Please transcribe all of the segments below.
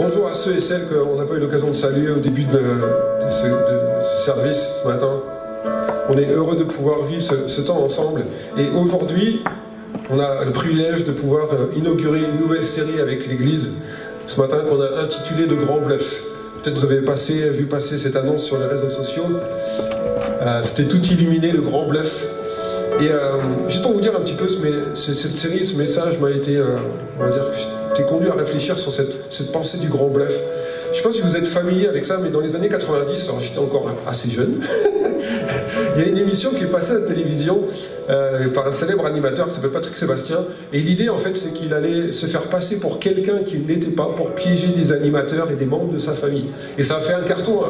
Bonjour à ceux et celles qu'on n'a pas eu l'occasion de saluer au début de ce service ce matin. On est heureux de pouvoir vivre ce temps ensemble. Et aujourd'hui, on a le privilège de pouvoir inaugurer une nouvelle série avec l'Église. Ce matin, qu'on a intitulé Le Grand Bluff. Peut-être vous avez vu passer cette annonce sur les réseaux sociaux. C'était tout illuminé, le Grand Bluff. Et juste pour vous dire un petit peu, cette série, ce message m'a été, on va dire, j'étais conduit à réfléchir sur cette pensée du Grand Bluff. Je ne sais pas si vous êtes familier avec ça, mais dans les années 90, alors j'étais encore assez jeune, il y a une émission qui est passée à la télévision par un célèbre animateur qui s'appelle Patrick Sébastien. Et l'idée, en fait, c'est qu'il allait se faire passer pour quelqu'un qui n'était pas, pour piéger des animateurs et des membres de sa famille. Et ça a fait un carton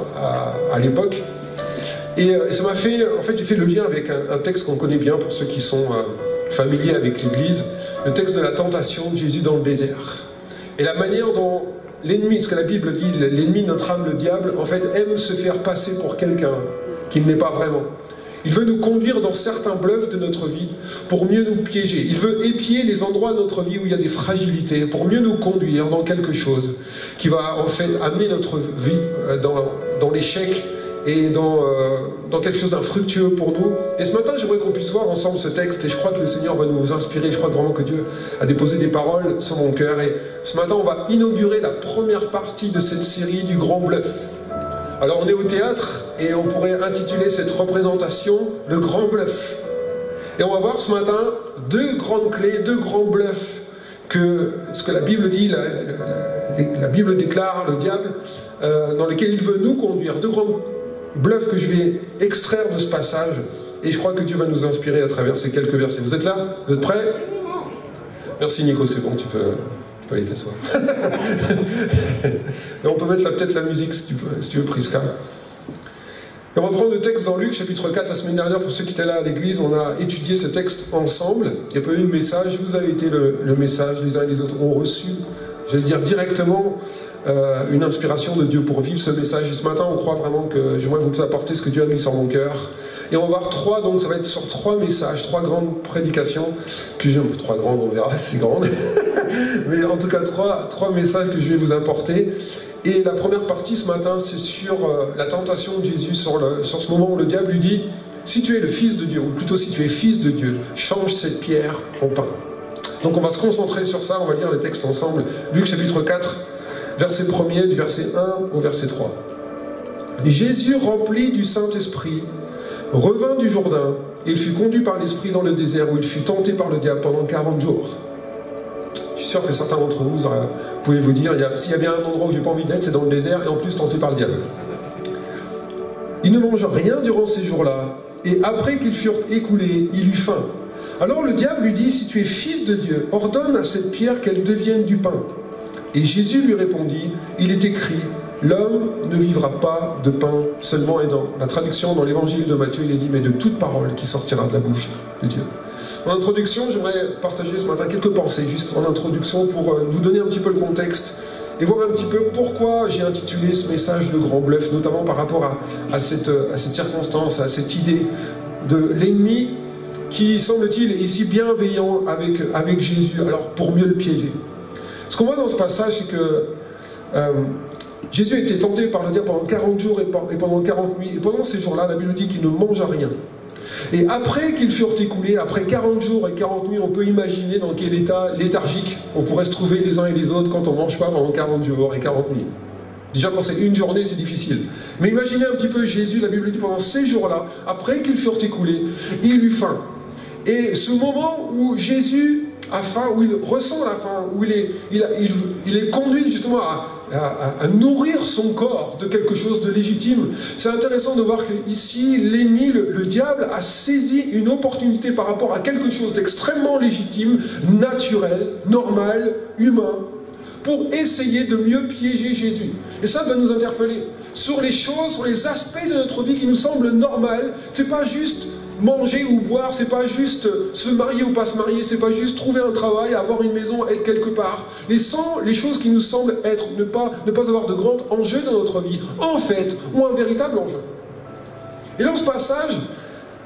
à l'époque. Et ça m'a fait, en fait, j'ai fait le lien avec un texte qu'on connaît bien pour ceux qui sont familiers avec l'Église, le texte de la tentation de Jésus dans le désert. Et la manière dont l'ennemi, ce que la Bible dit, l'ennemi de notre âme, le diable, en fait, aime se faire passer pour quelqu'un qui ne l'est pas vraiment. Il veut nous conduire dans certains bluffs de notre vie pour mieux nous piéger. Il veut épier les endroits de notre vie où il y a des fragilités pour mieux nous conduire dans quelque chose qui va en fait amener notre vie dans l'échec et dans quelque chose d'infructueux pour nous. Et ce matin, j'aimerais qu'on puisse voir ensemble ce texte, et je crois que le Seigneur va nous inspirer. Je crois vraiment que Dieu a déposé des paroles sur mon cœur. Et ce matin, on va inaugurer la première partie de cette série du Grand Bluff. Alors, on est au théâtre, et on pourrait intituler cette représentation le Grand Bluff. Et on va voir ce matin deux grandes clés, deux grands bluffs, ce que la Bible dit, la Bible déclare, le diable, dans lesquels il veut nous conduire. Deux grands bluff que je vais extraire de ce passage, et je crois que Dieu va nous inspirer à travers ces quelques versets. Vous êtes là? Vous êtes prêts? Merci Nico, c'est bon, tu peux aller t'asseoir. On peut mettre peut-être la musique si tu veux, Prisca. Et on va prendre le texte dans Luc chapitre 4. La semaine dernière, pour ceux qui étaient là à l'église, on a étudié ce texte ensemble. Il n'y a pas eu de message, vous avez été le message, les uns et les autres ont reçu, j'allais dire directement, une inspiration de Dieu pour vivre ce message. Et ce matin, on croit vraiment que j'aimerais vous apporter ce que Dieu a mis sur mon cœur. Et on va voir donc ça va être sur 3 messages, 3 grandes prédications, que j'aime, 3 grandes, on verra si c'est grande, mais en tout cas 3 messages que je vais vous apporter. Et la première partie ce matin, c'est sur la tentation de Jésus, sur ce moment où le diable lui dit, si tu es le Fils de Dieu, ou plutôt si tu es Fils de Dieu, change cette pierre en pain. Donc on va se concentrer sur ça, on va lire les textes ensemble. Luc chapitre 4, verset 1er, du verset 1 au verset 3. Jésus, rempli du Saint-Esprit, revint du Jourdain, et il fut conduit par l'Esprit dans le désert, où il fut tenté par le diable pendant 40 jours. Je suis sûr que certains d'entre vous pouvez vous dire, s'il y a bien un endroit où j'ai pas envie d'être, c'est dans le désert, et en plus tenté par le diable. Il ne mangea rien durant ces jours-là, et après qu'ils furent écoulés, il eut faim. Alors le diable lui dit, si tu es Fils de Dieu, ordonne à cette pierre qu'elle devienne du pain. Et Jésus lui répondit, il est écrit, l'homme ne vivra pas de pain seulement. Et dans la traduction, dans l'évangile de Matthieu, il est dit, mais de toute parole qui sortira de la bouche de Dieu. En introduction, j'aimerais partager ce matin quelques pensées, juste en introduction, pour nous donner un petit peu le contexte et voir un petit peu pourquoi j'ai intitulé ce message Le Grand Bluff, notamment par rapport à cette circonstance, à cette idée de l'ennemi qui, semble-t-il, est ici bienveillant avec Jésus, alors pour mieux le piéger. Ce qu'on voit dans ce passage, c'est que Jésus a été tenté par le diable pendant 40 jours et pendant 40 nuits. Et pendant ces jours-là, la Bible dit qu'il ne mangea rien. Et après qu'ils furent écoulés, après 40 jours et 40 nuits, on peut imaginer dans quel état léthargique on pourrait se trouver les uns et les autres quand on ne mange pas pendant 40 jours et 40 nuits. Déjà, quand c'est une journée, c'est difficile. Mais imaginez un petit peu Jésus, la Bible dit pendant ces jours-là, après qu'ils furent écoulés, il eut faim. Et ce moment où Jésus a faim, où il ressent la faim, où il est conduit justement à nourrir son corps de quelque chose de légitime. C'est intéressant de voir qu'ici, l'ennemi, le diable, a saisi une opportunité par rapport à quelque chose d'extrêmement légitime, naturel, normal, humain, pour essayer de mieux piéger Jésus. Et ça va nous interpeller sur les choses, sur les aspects de notre vie qui nous semblent normales. C'est pas juste manger ou boire, c'est pas juste se marier ou pas se marier, c'est pas juste trouver un travail, avoir une maison, être quelque part. Les choses qui nous semblent être, ne pas avoir de grands enjeux dans notre vie, en fait, ont un véritable enjeu. Et dans ce passage,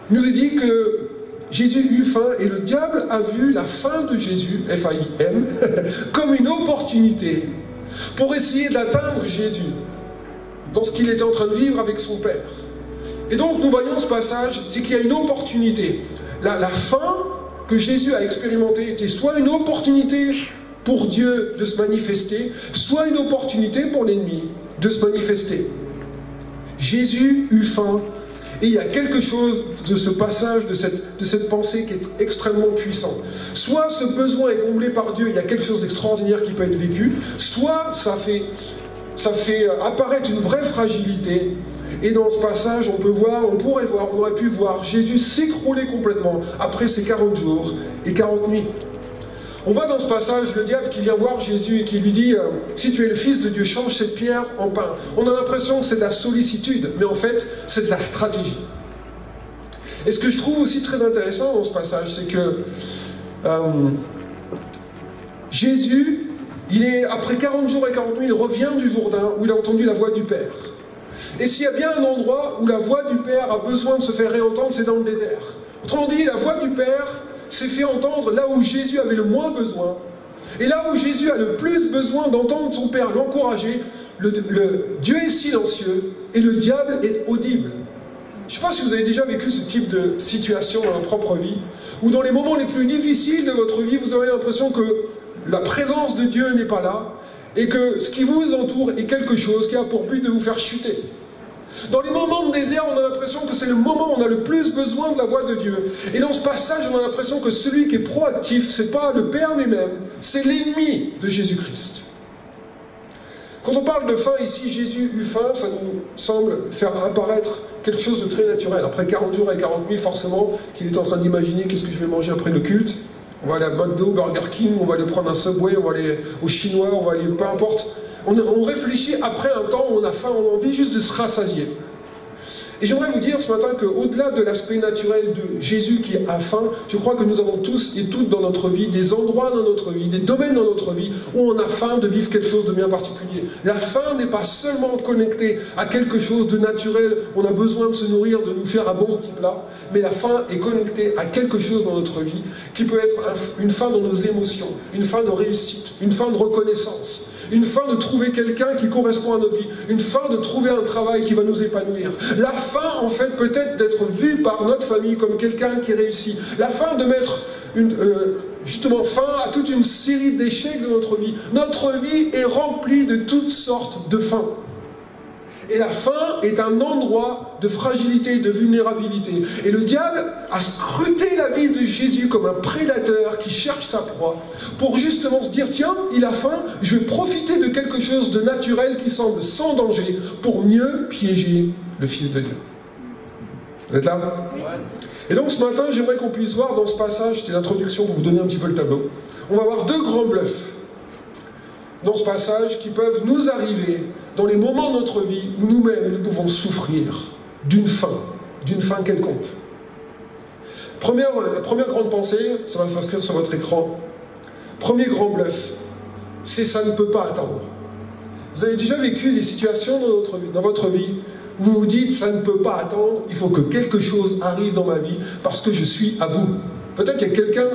il nous est dit que Jésus eut faim et le diable a vu la faim de Jésus, F-A-I-M, comme une opportunité pour essayer d'atteindre Jésus dans ce qu'il était en train de vivre avec son Père. Et donc nous voyons ce passage, c'est qu'il y a une opportunité. La fin que Jésus a expérimentée était soit une opportunité pour Dieu de se manifester, soit une opportunité pour l'ennemi de se manifester. Jésus eut faim, et il y a quelque chose de ce passage, de cette pensée qui est extrêmement puissant. Soit ce besoin est comblé par Dieu, il y a quelque chose d'extraordinaire qui peut être vécu, soit ça fait apparaître une vraie fragilité. Et dans ce passage, on aurait pu voir Jésus s'écrouler complètement après ces 40 jours et 40 nuits. On voit dans ce passage le diable qui vient voir Jésus et qui lui dit « Si tu es le Fils de Dieu, change cette pierre en pain. » On a l'impression que c'est de la sollicitude, mais en fait, c'est de la stratégie. Et ce que je trouve aussi très intéressant dans ce passage, c'est que Jésus, après 40 jours et 40 nuits, il revient du Jourdain où il a entendu la voix du Père. Et s'il y a bien un endroit où la voix du Père a besoin de se faire réentendre, c'est dans le désert. Autrement dit, la voix du Père s'est fait entendre là où Jésus avait le moins besoin. Et là où Jésus a le plus besoin d'entendre son Père l'encourager, le Dieu est silencieux et le diable est audible. Je ne sais pas si vous avez déjà vécu ce type de situation dans votre propre vie, où dans les moments les plus difficiles de votre vie, vous avez l'impression que la présence de Dieu n'est pas là, et que ce qui vous entoure est quelque chose qui a pour but de vous faire chuter. Dans les moments de désert, on a l'impression que c'est le moment où on a le plus besoin de la voix de Dieu. Et dans ce passage, on a l'impression que celui qui est proactif, ce n'est pas le Père lui-même, c'est l'ennemi de Jésus-Christ. Quand on parle de faim ici, Jésus eut faim, ça nous semble faire apparaître quelque chose de très naturel. Après 40 jours et 40 nuits, forcément, qu'il est en train d'imaginer qu'est-ce que je vais manger après le culte. On va aller à McDo, Burger King, on va aller prendre un Subway, on va aller au Chinois, on va aller peu importe. On réfléchit après un temps où on a faim, on a envie juste de se rassasier. Et j'aimerais vous dire ce matin qu'au-delà de l'aspect naturel de Jésus qui a faim, je crois que nous avons tous et toutes dans notre vie des endroits dans notre vie, des domaines dans notre vie où on a faim de vivre quelque chose de bien particulier. La faim n'est pas seulement connectée à quelque chose de naturel, on a besoin de se nourrir, de nous faire un bon petit plat, mais la faim est connectée à quelque chose dans notre vie qui peut être une faim dans nos émotions, une faim de réussite, une faim de reconnaissance. Une faim de trouver quelqu'un qui correspond à notre vie. Une faim de trouver un travail qui va nous épanouir. La faim, en fait, peut-être d'être vu par notre famille comme quelqu'un qui réussit. La faim de mettre justement fin à toute une série d'échecs de notre vie. Notre vie est remplie de toutes sortes de faims. Et la faim est un endroit de fragilité, de vulnérabilité. Et le diable a scruté la vie de Jésus comme un prédateur qui cherche sa proie pour justement se dire, tiens, il a faim, je vais profiter de quelque chose de naturel qui semble sans danger pour mieux piéger le Fils de Dieu. Vous êtes là? Et donc ce matin, j'aimerais qu'on puisse voir dans ce passage, c'était l'introduction pour vous donner un petit peu le tableau, on va voir deux grands bluffs dans ce passage qui peuvent nous arriver dans les moments de notre vie où nous-mêmes nous pouvons souffrir d'une faim quelconque. La première grande pensée, ça va s'inscrire sur votre écran. Premier grand bluff, c'est ça ne peut pas attendre. Vous avez déjà vécu des situations dans votre vie où vous vous dites ça ne peut pas attendre, il faut que quelque chose arrive dans ma vie parce que je suis à bout. Peut-être qu'il y a quelqu'un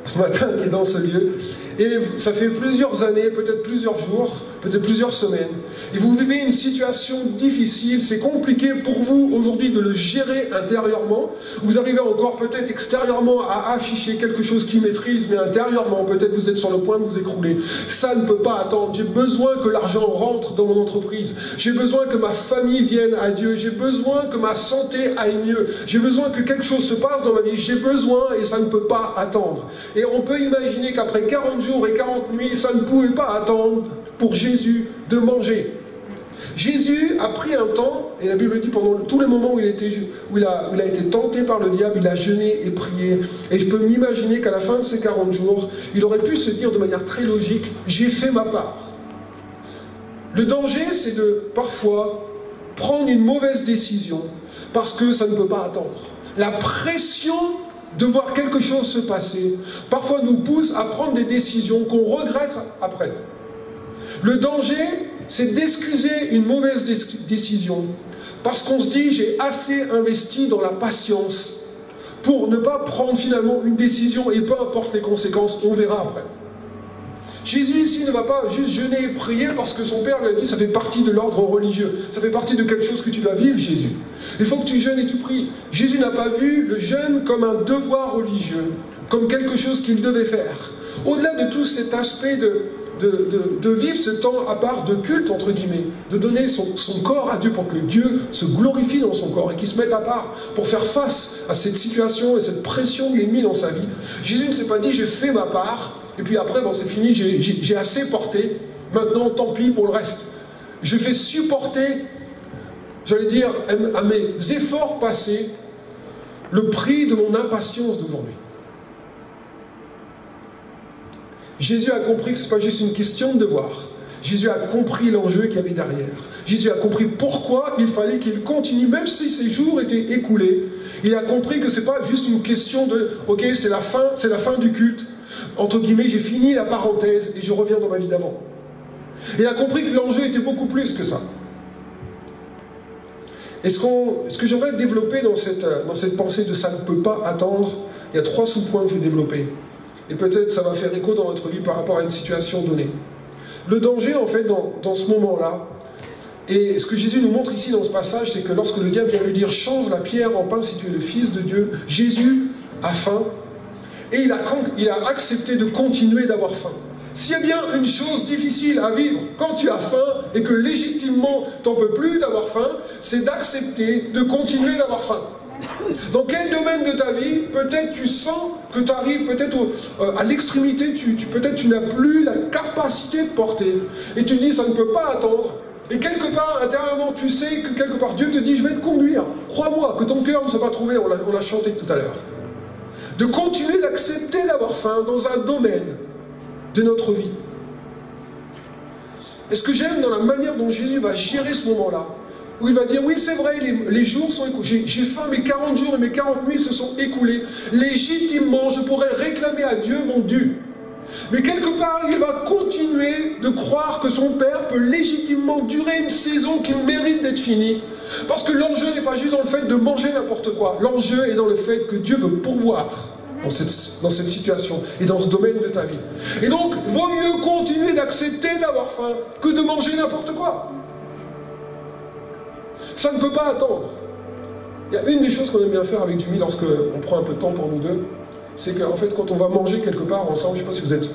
ce matin qui est dans ce lieu et ça fait plusieurs années, peut-être plusieurs jours, peut-être plusieurs semaines, et vous vivez une situation difficile, c'est compliqué pour vous aujourd'hui de le gérer intérieurement, vous arrivez encore peut-être extérieurement à afficher quelque chose qui maîtrise, mais intérieurement, peut-être vous êtes sur le point de vous écrouler. Ça ne peut pas attendre, j'ai besoin que l'argent rentre dans mon entreprise, j'ai besoin que ma famille vienne à Dieu, j'ai besoin que ma santé aille mieux, j'ai besoin que quelque chose se passe dans ma vie, j'ai besoin et ça ne peut pas attendre. Et on peut imaginer qu'après 40 jours et 40 nuits, ça ne pouvait pas attendre pour Jésus de manger. Jésus a pris un temps, et la Bible dit pendant tous les moments où il a été tenté par le diable, il a jeûné et prié. Et je peux m'imaginer qu'à la fin de ces 40 jours, il aurait pu se dire de manière très logique, j'ai fait ma part. Le danger, c'est de parfois prendre une mauvaise décision parce que ça ne peut pas attendre. La pression de voir quelque chose se passer, parfois nous pousse à prendre des décisions qu'on regrette après. Le danger, c'est d'excuser une mauvaise décision parce qu'on se dit j'ai assez investi dans la patience pour ne pas prendre finalement une décision et peu importe les conséquences, on verra après. Jésus ici ne va pas juste jeûner et prier parce que son père lui a dit ça fait partie de l'ordre religieux, ça fait partie de quelque chose que tu dois vivre, Jésus. Il faut que tu jeûnes et tu pries. Jésus n'a pas vu le jeûne comme un devoir religieux, comme quelque chose qu'il devait faire. Au-delà de tout cet aspect de vivre ce temps à part de culte, entre guillemets, de donner son corps à Dieu pour que Dieu se glorifie dans son corps et qu'il se mette à part pour faire face à cette situation et cette pression de l'ennemi dans sa vie. Jésus ne s'est pas dit j'ai fait ma part et puis après bon c'est fini, j'ai assez porté, maintenant tant pis pour le reste. Je fais supporter, j'allais dire, à mes efforts passés le prix de mon impatience d'aujourd'hui. Jésus a compris que ce n'est pas juste une question de devoir. Jésus a compris l'enjeu qu'il y avait derrière. Jésus a compris pourquoi il fallait qu'il continue, même si ses jours étaient écoulés. Il a compris que ce n'est pas juste une question de « Ok, c'est la fin du culte. Entre guillemets, j'ai fini la parenthèse et je reviens dans ma vie d'avant. » Il a compris que l'enjeu était beaucoup plus que ça. Et ce que j'aimerais développer dans cette pensée de « ça ne peut pas attendre », il y a 3 sous-points que je vais développer. Et peut-être ça va faire écho dans notre vie par rapport à une situation donnée. Le danger, en fait, dans ce moment-là, et ce que Jésus nous montre ici dans ce passage, c'est que lorsque le diable vient lui dire « change la pierre en pain si tu es le Fils de Dieu », Jésus a faim, et il a accepté de continuer d'avoir faim. S'il y a bien une chose difficile à vivre quand tu as faim, et que légitimement tu n'en peux plus d'avoir faim, c'est d'accepter de continuer d'avoir faim. Dans quel domaine de ta vie, peut-être tu sens que tu arrives peut-être à l'extrémité, peut-être tu n'as plus la capacité de porter, et tu te dis ça ne peut pas attendre, et quelque part intérieurement tu sais que quelque part Dieu te dit je vais te conduire, crois-moi que ton cœur ne s'est pas trouvé, on l'a chanté tout à l'heure, de continuer d'accepter d'avoir faim dans un domaine de notre vie. Et ce que j'aime dans la manière dont Jésus va gérer ce moment-là, où il va dire, oui c'est vrai, les jours sont écoulés, j'ai faim, mes 40 jours et mes 40 nuits se sont écoulés, légitimement je pourrais réclamer à Dieu mon dû. Mais quelque part, il va continuer de croire que son Père peut légitimement durer une saison qui mérite d'être finie, parce que l'enjeu n'est pas juste dans le fait de manger n'importe quoi, l'enjeu est dans le fait que Dieu veut pourvoir dans cette situation et dans ce domaine de ta vie. Et donc, vaut mieux continuer d'accepter d'avoir faim que de manger n'importe quoi. Ça ne peut pas attendre. Il y a une des choses qu'on aime bien faire avec Jimmy lorsqu'on prend un peu de temps pour nous deux, c'est qu'en fait quand on va manger quelque part ensemble, je ne sais pas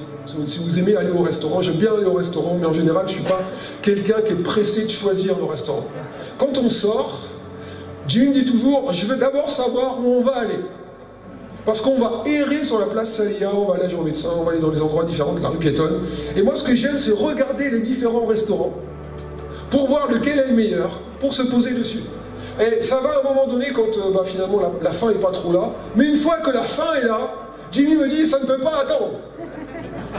si vous aimez aller au restaurant, j'aime bien aller au restaurant, mais en général je ne suis pas quelqu'un qui est pressé de choisir le restaurant. Quand on sort, Jimmy me dit toujours, je veux d'abord savoir où on va aller. Parce qu'on va errer sur la place Salia, on va aller à Jean Médecin, on va aller dans les endroits différents de la rue piétonne. Et moi ce que j'aime c'est regarder les différents restaurants pour voir lequel est le meilleur, pour se poser dessus. Et ça va à un moment donné quand finalement la faim n'est pas trop là, mais une fois que la faim est là, Jimmy me dit ça ne peut pas attendre.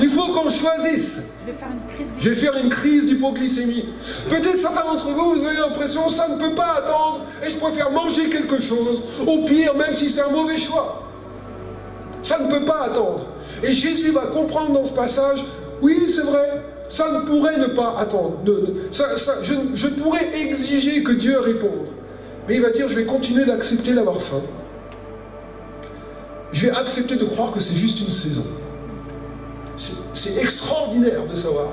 Il faut qu'on choisisse. Je vais faire une crise d'hypoglycémie. Peut-être certains d'entre vous, vous avez l'impression ça ne peut pas attendre et je préfère manger quelque chose, au pire même si c'est un mauvais choix. Ça ne peut pas attendre. Et Jésus va comprendre dans ce passage, oui c'est vrai, ça ne pourrait ne pas attendre. Je pourrais exiger que Dieu réponde. Mais il va dire, je vais continuer d'accepter d'avoir faim. Je vais accepter de croire que c'est juste une saison. C'est extraordinaire de savoir,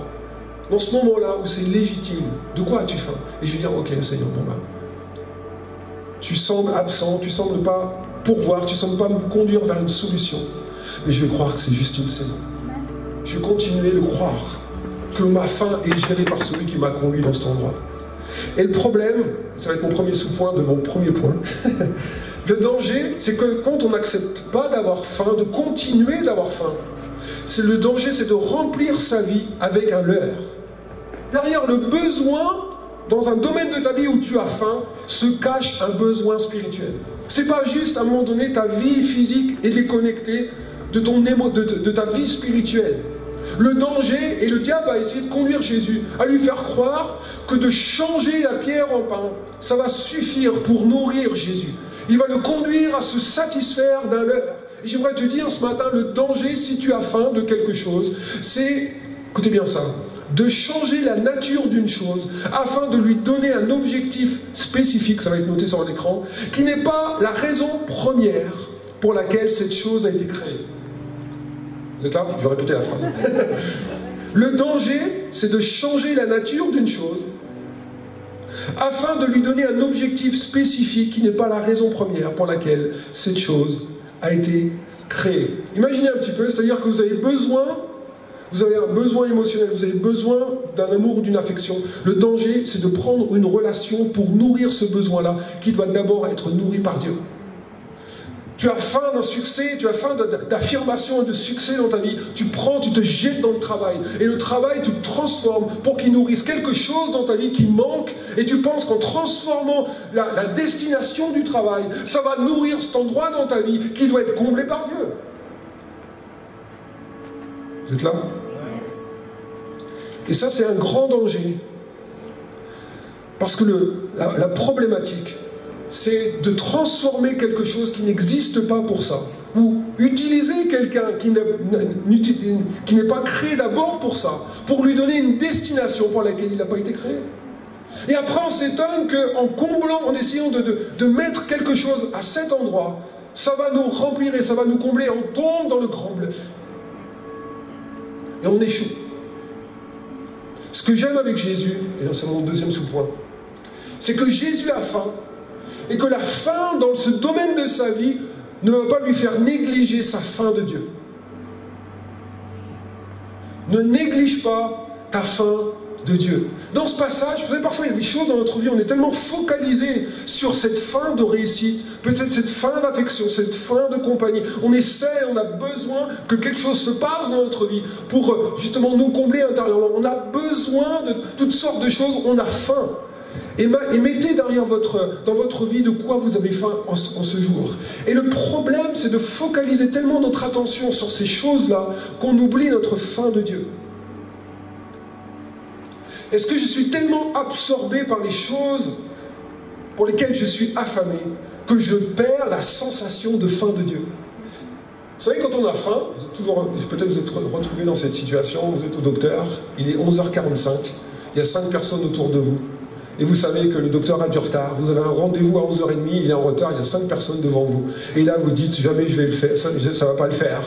dans ce moment-là où c'est légitime, de quoi as-tu faim? Et je vais dire, ok Seigneur, bon ben, tu sembles absent, tu sembles pas pourvoir, tu sembles pas me conduire vers une solution. Mais je vais croire que c'est juste une saison. Je vais continuer de croire que ma faim est gérée par celui qui m'a conduit dans cet endroit. Et le problème, ça va être mon premier sous-point de mon premier point, le danger, c'est que quand on n'accepte pas d'avoir faim, de continuer d'avoir faim, le danger, c'est de remplir sa vie avec un leurre. Derrière le besoin, dans un domaine de ta vie où tu as faim, se cache un besoin spirituel. C'est pas juste, à un moment donné, ta vie physique est déconnectée de ta vie spirituelle. Le danger, et le diable va essayer de conduire Jésus à lui faire croire que de changer la pierre en pain, ça va suffire pour nourrir Jésus. Il va le conduire à se satisfaire d'un leurre. Et j'aimerais te dire ce matin, le danger, si tu as faim de quelque chose, c'est, écoutez bien ça, de changer la nature d'une chose afin de lui donner un objectif spécifique, ça va être noté sur un écran, qui n'est pas la raison première pour laquelle cette chose a été créée. Vous êtes là? Je vais répéter la phrase. Le danger, c'est de changer la nature d'une chose afin de lui donner un objectif spécifique qui n'est pas la raison première pour laquelle cette chose a été créée. Imaginez un petit peu, c'est-à-dire que vous avez un besoin émotionnel, vous avez besoin d'un amour ou d'une affection. Le danger, c'est de prendre une relation pour nourrir ce besoin-là, qui doit d'abord être nourri par Dieu. Tu as faim d'un succès, tu as faim d'affirmation et de succès dans ta vie. Tu te jettes dans le travail. Et le travail, tu te transformes pour qu'il nourrisse quelque chose dans ta vie qui manque. Et tu penses qu'en transformant la destination du travail, ça va nourrir cet endroit dans ta vie qui doit être comblé par Dieu. Vous êtes là? Et ça, c'est un grand danger. Parce que la problématique, c'est de transformer quelque chose qui n'existe pas pour ça. Ou utiliser quelqu'un qui n'est pas créé d'abord pour ça, pour lui donner une destination pour laquelle il n'a pas été créé. Et après, on s'étonne qu'en comblant, en essayant de mettre quelque chose à cet endroit, ça va nous remplir et ça va nous combler. On tombe dans le grand bluff. Et on échoue. Ce que j'aime avec Jésus, et c'est mon deuxième sous-point, c'est que Jésus a faim, et que la faim dans ce domaine de sa vie ne va pas lui faire négliger sa faim de Dieu. Ne néglige pas ta faim de Dieu. Dans ce passage, vous savez, parfois il y a des choses dans notre vie, on est tellement focalisé sur cette faim de réussite, peut-être cette faim d'affection, cette faim de compagnie. On essaie, on a besoin que quelque chose se passe dans notre vie pour justement nous combler intérieurement. On a besoin de toutes sortes de choses, on a faim. Et mettez derrière dans votre vie de quoi vous avez faim en ce jour. Et le problème, c'est de focaliser tellement notre attention sur ces choses-là qu'on oublie notre faim de Dieu. Est-ce que je suis tellement absorbé par les choses pour lesquelles je suis affamé que je perds la sensation de faim de Dieu? Vous savez, quand on a faim, peut-être vous êtes retrouvé dans cette situation, vous êtes au docteur, il est 11h45, il y a 5 personnes autour de vous. Et vous savez que le docteur a du retard, vous avez un rendez-vous à 11h30, il est en retard, il y a 5 personnes devant vous. Et là, vous dites, jamais je vais le faire, ça ne va pas le faire.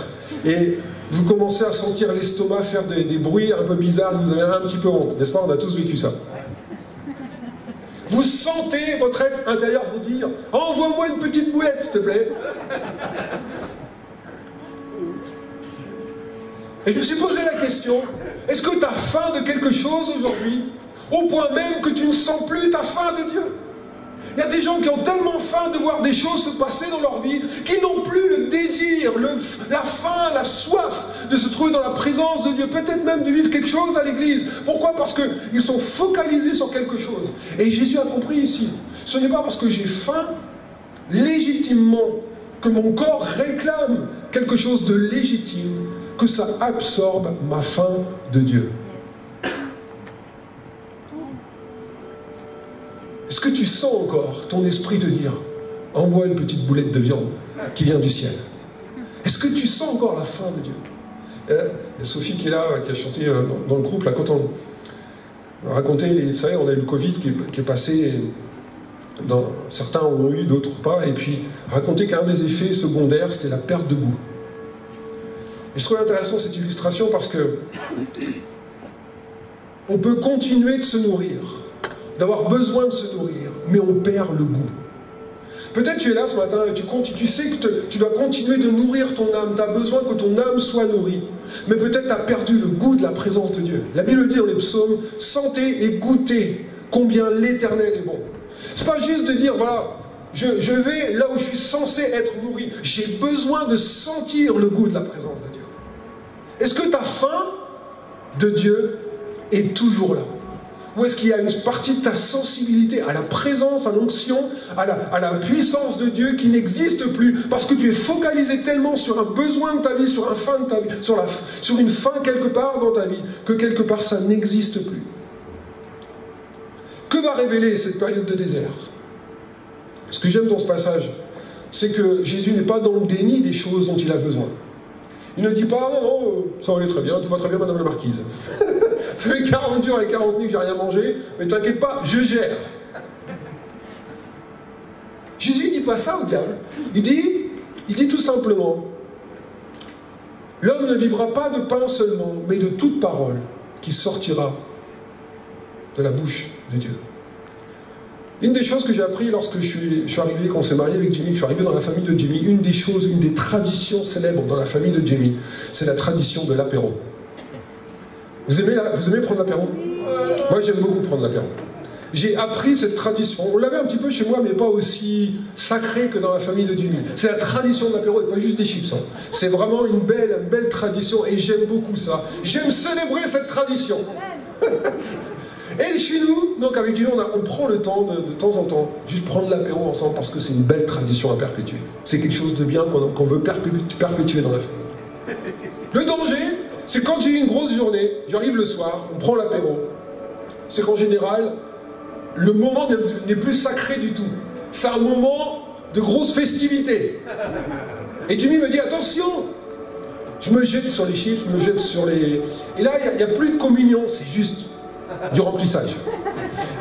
Et vous commencez à sentir l'estomac faire des bruits un peu bizarres, vous avez un petit peu honte, n'est-ce pas? On a tous vécu ça. Vous sentez votre être intérieur vous dire, envoie-moi une petite boulette, s'il te plaît. Et je me suis posé la question, est-ce que tu as faim de quelque chose aujourd'hui? Au point même que tu ne sens plus ta faim de Dieu. Il y a des gens qui ont tellement faim de voir des choses se passer dans leur vie, qui n'ont plus le désir, la faim, la soif de se trouver dans la présence de Dieu, peut-être même de vivre quelque chose à l'église. Pourquoi? Parce qu'ils sont focalisés sur quelque chose. Et Jésus a compris ici, ce n'est pas parce que j'ai faim, légitimement, que mon corps réclame quelque chose de légitime, que ça absorbe ma faim de Dieu. Est-ce que tu sens encore ton esprit te dire « Envoie une petite boulette de viande qui vient du ciel ». Est-ce que tu sens encore la faim de Dieu? Il y a Sophie qui est là, qui a chanté dans le groupe, là, quand on racontait, vous savez, on a eu le Covid qui est passé, certains en ont eu, d'autres pas, et puis raconter qu'un des effets secondaires, c'était la perte de goût. Et je trouve intéressant cette illustration parce que on peut continuer de se nourrir, d'avoir besoin de se nourrir, mais on perd le goût. Peut-être tu es là ce matin et tu sais que tu dois continuer de nourrir ton âme, tu as besoin que ton âme soit nourrie, mais peut-être tu as perdu le goût de la présence de Dieu. La Bible dit dans les psaumes, sentez et goûtez combien l'Éternel est bon. C'est pas juste de dire, voilà, je vais là où je suis censé être nourri, j'ai besoin de sentir le goût de la présence de Dieu. Est-ce que ta faim de Dieu est toujours là? Ou est-ce qu'il y a une partie de ta sensibilité à la présence, à l'onction, à la puissance de Dieu qui n'existe plus parce que tu es focalisé tellement sur un besoin de ta vie, sur un faim de ta vie, sur une faim quelque part dans ta vie, que quelque part ça n'existe plus. Que va révéler cette période de désert? Ce que j'aime dans ce passage, c'est que Jésus n'est pas dans le déni des choses dont il a besoin. Il ne dit pas, non, ça va aller très bien, tout va très bien, madame la marquise. Ça fait 40 jours et 40 nuits que j'ai rien mangé, mais t'inquiète pas, je gère. Jésus ne dit pas ça au diable. Il dit tout simplement, l'homme ne vivra pas de pain seulement, mais de toute parole qui sortira de la bouche de Dieu. Une des choses que j'ai appris lorsque je suis arrivé, quand on s'est marié avec Jimmy, que je suis arrivé dans la famille de Jimmy, une des traditions célèbres dans la famille de Jimmy, c'est la tradition de l'apéro. Vous aimez prendre l'apéro? Moi, j'aime beaucoup prendre l'apéro. J'ai appris cette tradition. On l'avait un petit peu chez moi, mais pas aussi sacré que dans la famille de Jimmy. C'est la tradition de l'apéro, et pas juste des chips. Hein. C'est vraiment une belle tradition, et j'aime beaucoup ça. J'aime célébrer cette tradition. Et chez nous, donc avec Jimmy, on prend le temps, de temps en temps, juste prendre l'apéro ensemble, parce que c'est une belle tradition à perpétuer. C'est quelque chose de bien qu'on veut perpétuer dans la famille. Le danger, c'est quand j'ai une grosse journée, j'arrive le soir, on prend l'apéro. C'est qu'en général, le moment n'est plus sacré du tout. C'est un moment de grosse festivité. Et Jimmy me dit, attention, je me jette sur les chiffres, je me jette sur les... Et là, il n'y a plus de communion, c'est juste du remplissage.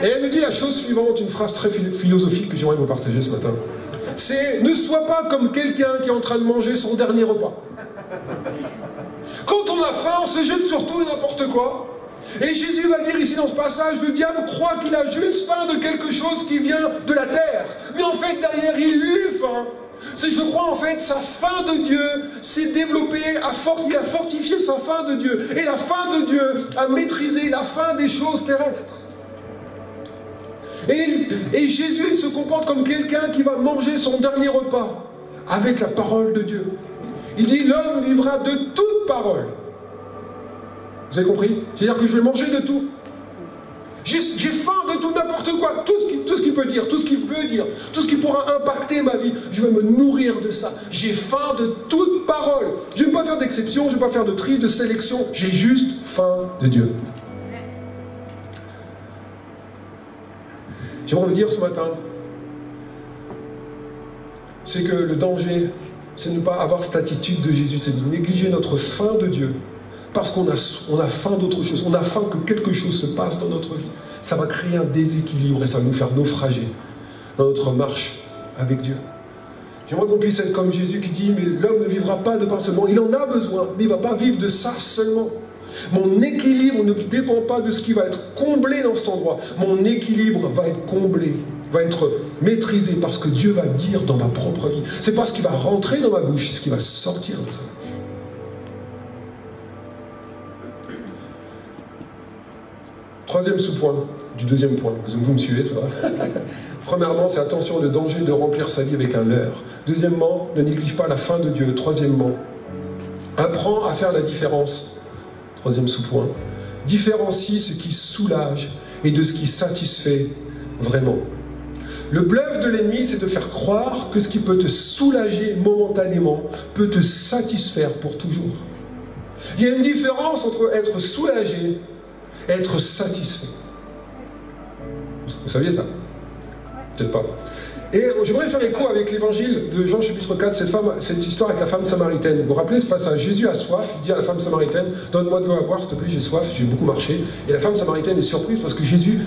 Et elle me dit la chose suivante, une phrase très philosophique que j'aimerais vous partager ce matin. C'est, ne sois pas comme quelqu'un qui est en train de manger son dernier repas. Quand on a faim, on se jette sur tout et n'importe quoi. Et Jésus va dire ici dans ce passage, le diable croit qu'il a juste faim de quelque chose qui vient de la terre. Mais en fait, derrière, il eut faim. C'est, je crois, en fait, sa faim de Dieu s'est développée, il a fortifié sa faim de Dieu. Et la faim de Dieu a maîtrisé la faim des choses terrestres. Et Jésus, il se comporte comme quelqu'un qui va manger son dernier repas avec la parole de Dieu. Il dit, l'homme vivra de toute parole. Vous avez compris? C'est-à-dire que je vais manger de tout. J'ai faim de tout, n'importe quoi. Tout ce qu'il peut dire, tout ce qu'il veut dire, tout ce qui pourra impacter ma vie. Je vais me nourrir de ça. J'ai faim de toute parole. Je ne vais pas faire d'exception, je ne vais pas faire de tri, de sélection. J'ai juste faim de Dieu. J'aimerais vous dire ce matin, c'est que le danger, c'est de ne pas avoir cette attitude de Jésus, c'est de négliger notre faim de Dieu. Parce qu'on a faim d'autre chose, on a faim que quelque chose se passe dans notre vie. Ça va créer un déséquilibre et ça va nous faire naufrager dans notre marche avec Dieu. J'aimerais qu'on puisse être comme Jésus qui dit, mais l'homme ne vivra pas de pain seulement, il en a besoin, mais il ne va pas vivre de ça seulement. Mon équilibre ne dépend pas de ce qui va être comblé dans cet endroit. Mon équilibre va être comblé, va être maîtrisé par ce que Dieu va dire dans ma propre vie. C'est pas ce qui va rentrer dans ma bouche, c'est ce qui va sortir de ça. Troisième sous-point du deuxième point. Vous me suivez, ça va? Premièrement, c'est attention, le danger de remplir sa vie avec un leurre. Deuxièmement, ne néglige pas la faim de Dieu. Troisièmement, apprends à faire la différence. Troisième sous-point. Différencie ce qui soulage et de ce qui satisfait vraiment. Le bluff de l'ennemi, c'est de faire croire que ce qui peut te soulager momentanément peut te satisfaire pour toujours. Il y a une différence entre être soulagé et être satisfait. Vous saviez ça? Peut-être pas. Et j'aimerais faire écho avec l'évangile de Jean chapitre 4, cette histoire avec la femme samaritaine. Vous vous rappelez ce passage? Jésus a soif, il dit à la femme samaritaine, donne-moi de l'eau à boire s'il te plaît, j'ai soif, j'ai beaucoup marché. Et la femme samaritaine est surprise parce que Jésus,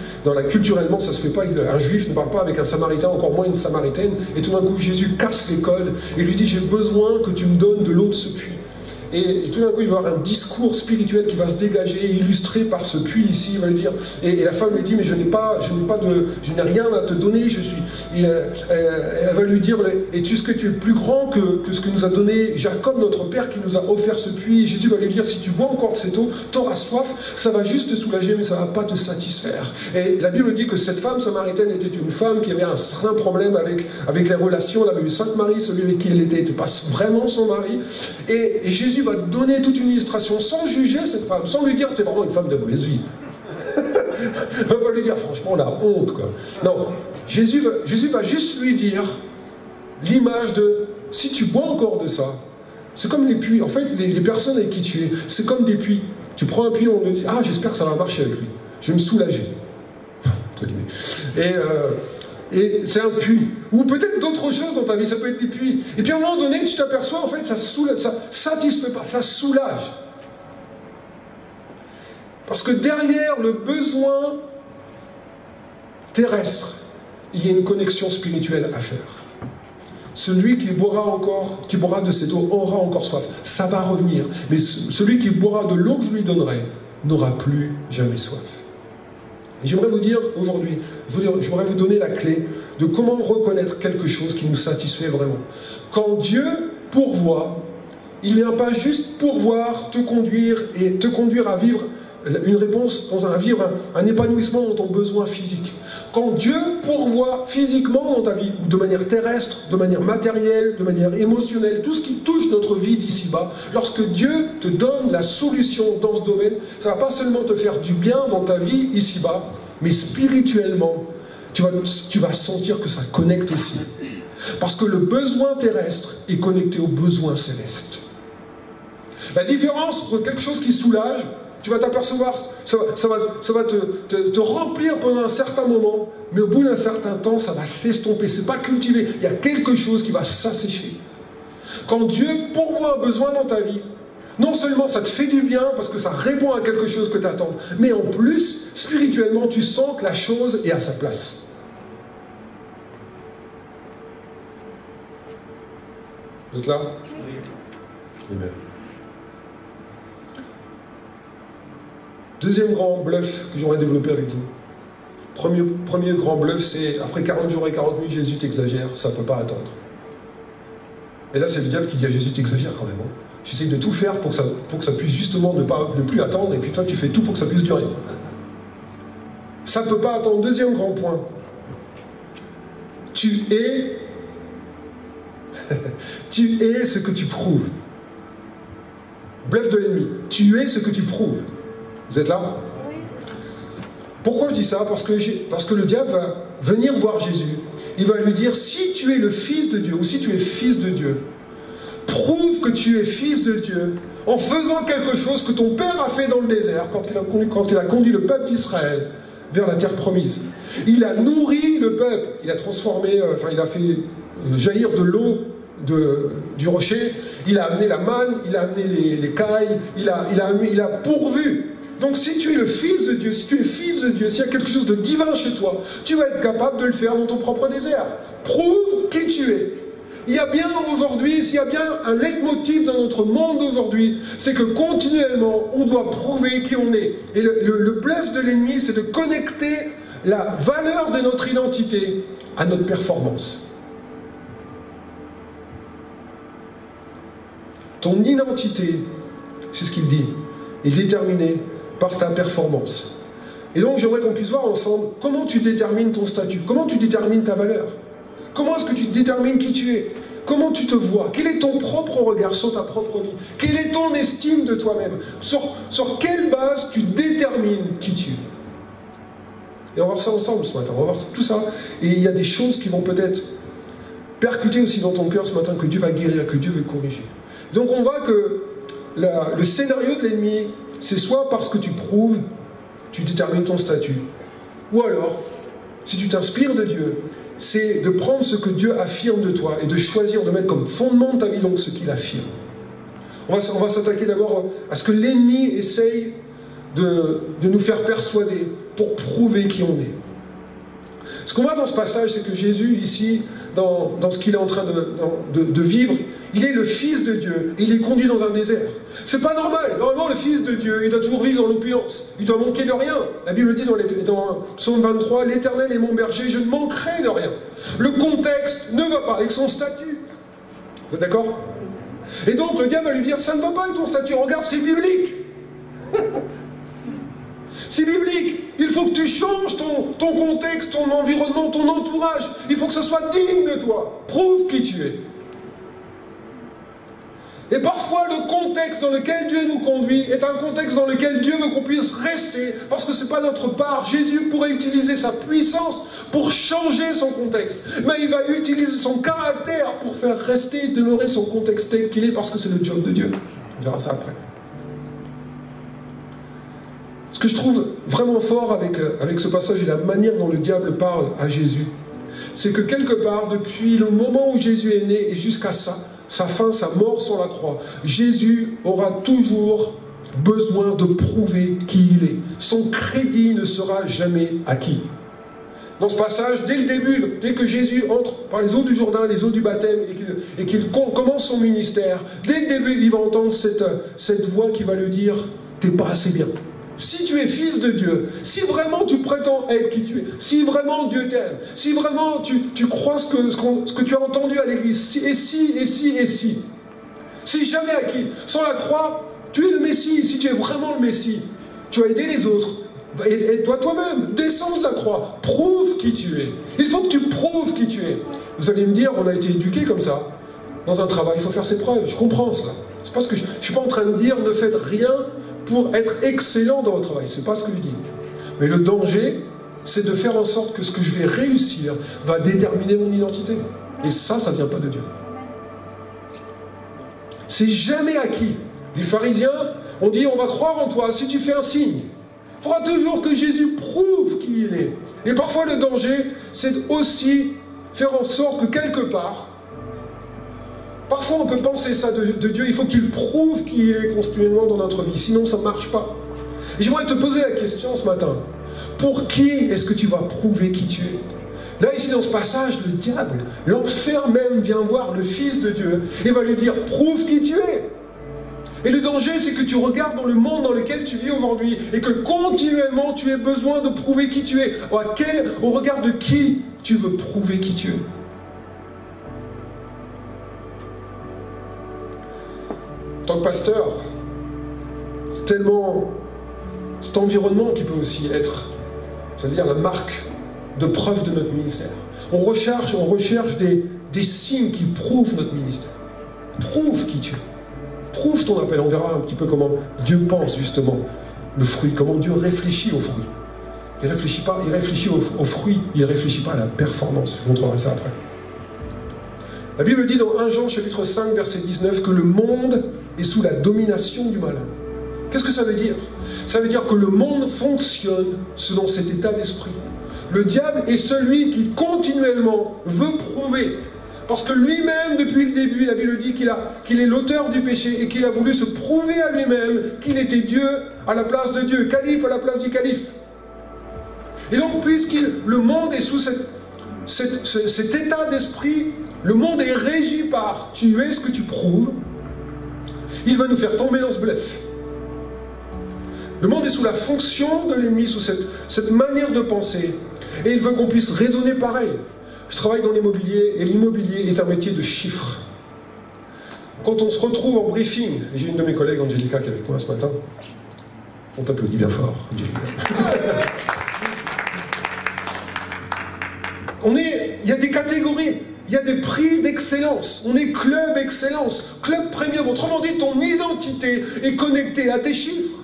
culturellement ça se fait pas, un juif ne parle pas avec un samaritain, encore moins une samaritaine. Et tout d'un coup Jésus casse les codes et lui dit, j'ai besoin que tu me donnes de l'eau de ce puits. Et tout d'un coup, il va y avoir un discours spirituel qui va se dégager, illustré par ce puits ici, il va lui dire, et la femme lui dit, mais je n'ai rien à te donner, elle va lui dire, es-tu que tu es plus grand que ce que nous a donné Jacob, notre père, qui nous a offert ce puits? Et Jésus va lui dire, si tu bois encore de cette eau, tu auras soif, ça va juste te soulager, mais ça ne va pas te satisfaire. Et la Bible dit que cette femme samaritaine était une femme qui avait un certain problème avec les relations. Elle avait eu 5 maris, celui avec qui elle n'était pas vraiment son mari. Et Jésus va donner toute une illustration sans juger cette femme, sans lui dire t'es vraiment une femme de mauvaise vie. Il va pas lui dire franchement la honte quoi. Non, Jésus va juste lui dire l'image de si tu bois encore de ça, c'est comme les puits. En fait, les personnes avec qui tu es, c'est comme des puits. Tu prends un puits, on me dit ah j'espère que ça va marcher avec lui, je vais me soulager. Et c'est un puits. Ou peut-être d'autres choses dans ta vie, ça peut être des puits. Et puis à un moment donné, tu t'aperçois, en fait, ça satisfait pas, ça soulage. Parce que derrière le besoin terrestre, il y a une connexion spirituelle à faire. Celui qui boira de cette eau aura encore soif. Ça va revenir. Mais celui qui boira de l'eau que je lui donnerai n'aura plus jamais soif. Et j'aimerais vous dire aujourd'hui, j'aimerais vous donner la clé de comment reconnaître quelque chose qui nous satisfait vraiment. Quand Dieu pourvoit, il ne vient pas juste pourvoir, te conduire à vivre une réponse, à vivre un épanouissement dans ton besoin physique. Quand Dieu pourvoit physiquement dans ta vie, ou de manière terrestre, de manière matérielle, de manière émotionnelle, tout ce qui touche notre vie d'ici-bas, lorsque Dieu te donne la solution dans ce domaine, ça ne va pas seulement te faire du bien dans ta vie ici-bas, mais spirituellement, tu vas sentir que ça connecte aussi. Parce que le besoin terrestre est connecté au besoin céleste. La différence entre quelque chose qui soulage, tu vas t'apercevoir, ça va te remplir pendant un certain moment, mais au bout d'un certain temps, ça va s'estomper. Ce n'est pas cultivé. Il y a quelque chose qui va s'assécher. Quand Dieu pourvoit un besoin dans ta vie, non seulement ça te fait du bien, parce que ça répond à quelque chose que tu attends, mais en plus, spirituellement, tu sens que la chose est à sa place. Vous êtes là? Oui. Amen. Deuxième grand bluff que j'aurais développé avec vous. Premier grand bluff, c'est après 40 jours et 40 nuits, Jésus t'exagère, ça ne peut pas attendre. Et là, c'est le diable qui dit à Jésus, t'exagères quand même. Hein. J'essaye de tout faire pour que ça puisse justement ne plus attendre, et puis toi, tu fais tout pour que ça puisse durer. Ça ne peut pas attendre. Deuxième grand point. Tu es ce que tu prouves. Bluff de l'ennemi. Tu es ce que tu prouves. Vous êtes là? Oui. Pourquoi je dis ça? Parce que le diable va venir voir Jésus. Il va lui dire, si tu es le Fils de Dieu, ou si tu es Fils de Dieu, prouve que tu es Fils de Dieu en faisant quelque chose que ton Père a fait dans le désert quand il a conduit le peuple d'Israël vers la terre promise. Il a nourri le peuple, il a transformé, il a fait jaillir de l'eau du rocher, il a amené la manne, il a amené les cailles, il a pourvu. Donc si tu es le Fils de Dieu, si tu es Fils de Dieu, s'il y a quelque chose de divin chez toi, tu vas être capable de le faire dans ton propre désert. Prouve qui tu es. Il y a bien aujourd'hui, s'il y a bien un leitmotiv dans notre monde d'aujourd'hui, c'est que continuellement, on doit prouver qui on est. Et le bluff de l'ennemi, c'est de connecter la valeur de notre identité à notre performance. Ton identité, c'est ce qu'il dit, est déterminée par ta performance. Et donc j'aimerais qu'on puisse voir ensemble comment tu détermines ton statut, comment tu détermines ta valeur, comment est-ce que tu détermines qui tu es, comment tu te vois, quel est ton propre regard sur ta propre vie, quelle est ton estime de toi-même, sur quelle base tu détermines qui tu es. Et on va voir ça ensemble ce matin, on va voir tout ça. Et il y a des choses qui vont peut-être percuter aussi dans ton cœur ce matin, que Dieu va guérir, que Dieu veut corriger. Donc on voit que le scénario de l'ennemi, c'est soit parce que tu prouves, tu détermines ton statut, ou alors, si tu t'inspires de Dieu, c'est de prendre ce que Dieu affirme de toi et de choisir de mettre comme fondement de ta vie donc ce qu'il affirme. On va s'attaquer d'abord à ce que l'ennemi essaye de nous faire persuader pour prouver qui on est. Ce qu'on voit dans ce passage, c'est que Jésus, ici, dans ce qu'il est en train de vivre, il est le Fils de Dieu, et il est conduit dans un désert. C'est pas normal. Normalement, le Fils de Dieu, il doit toujours vivre dans l'opulence. Il doit manquer de rien. La Bible dit dans Psaume 23, « L'Éternel est mon berger, je ne manquerai de rien. » Le contexte ne va pas avec son statut. Vous êtes d'accord? Et donc, le diable va lui dire, ça ne va pas avec ton statut, regarde, c'est biblique. C'est biblique. Il faut que tu changes ton contexte, ton environnement, ton entourage. Il faut que ce soit digne de toi. Prouve qui tu es. Et parfois, le contexte dans lequel Dieu nous conduit est un contexte dans lequel Dieu veut qu'on puisse rester, parce que ce n'est pas notre part. Jésus pourrait utiliser sa puissance pour changer son contexte, mais il va utiliser son caractère pour faire rester et demeurer son contexte tel qu'il est, parce que c'est le job de Dieu. On verra ça après. Ce que je trouve vraiment fort avec ce passage et la manière dont le diable parle à Jésus, c'est que quelque part, depuis le moment où Jésus est né et jusqu'à ça, sa fin, sa mort sur la croix, Jésus aura toujours besoin de prouver qui il est. Son crédit ne sera jamais acquis. Dans ce passage, dès le début, dès que Jésus entre par les eaux du Jourdain, les eaux du baptême, et qu'il commence son ministère, dès le début, il va entendre cette voix qui va lui dire « T'es pas assez bien. si tu es fils de Dieu, si vraiment tu prétends être qui tu es, si vraiment Dieu t'aime, si vraiment tu crois ce que tu as entendu à l'église, si jamais acquis, sans la croix, tu es le Messie, si tu es vraiment le Messie, tu as aidé les autres, et toi-même, descends de la croix, prouve qui tu es. Il faut que tu prouves qui tu es. Vous allez me dire, on a été éduqués comme ça. Dans un travail, il faut faire ses preuves. Je comprends cela. C'est parce que je ne suis pas en train de dire ne faites rien pour être excellent dans votre travail. Ce n'est pas ce que je dis. Mais le danger, c'est de faire en sorte que ce que je vais réussir va déterminer mon identité. Et ça ne vient pas de Dieu. C'est jamais acquis. Les pharisiens ont dit on va croire en toi si tu fais un signe. Il faudra toujours que Jésus prouve qui il est. Et parfois le danger, c'est aussi faire en sorte que quelque part, parfois on peut penser ça de Dieu, il faut qu'il prouve qui il est continuellement dans notre vie, sinon ça ne marche pas. Et j'aimerais te poser la question ce matin, pour qui est-ce que tu vas prouver qui tu es? Là ici dans ce passage, le diable, l'enfer même vient voir le Fils de Dieu et va lui dire prouve qui tu es. Et le danger, c'est que tu regardes dans le monde dans lequel tu vis aujourd'hui et que continuellement tu aies besoin de prouver qui tu es. Au regard de qui tu veux prouver qui tu es? En tant que pasteur, c'est tellement cet environnement qui peut aussi être, j'allais dire, la marque de preuve de notre ministère. On recherche des signes qui prouvent notre ministère. Prouve qui tu es. Prouve ton appel, on verra un petit peu comment Dieu pense justement le fruit, comment Dieu réfléchit au fruit. Il réfléchit au fruit, il ne réfléchit pas à la performance. Je vous montrerai ça après. La Bible dit dans 1 Jean chapitre 5 verset 19 que le monde est sous la domination du malin. Qu'est-ce que ça veut dire? Ça veut dire que le monde fonctionne selon cet état d'esprit. Le diable est celui qui continuellement veut prouver. Parce que lui-même, depuis le début, la Bible dit qu'il est l'auteur du péché et qu'il a voulu se prouver à lui-même qu'il était Dieu à la place de Dieu, calife à la place du calife. Et donc, le monde est sous cet état d'esprit, le monde est régi par tu es ce que tu prouves, il va nous faire tomber dans ce bluff. Le monde est sous la fonction de l'ennemi, sous cette manière de penser, et il veut qu'on puisse raisonner pareil. Je travaille dans l'immobilier, et l'immobilier est un métier de chiffres. Quand on se retrouve en briefing, et j'ai une de mes collègues, Angelica, qui est avec moi ce matin, on t'applaudit bien fort, Angelica. Il y a des catégories, il y a des prix d'excellence, on est club excellence, club premium, autrement dit, ton identité est connectée à tes chiffres.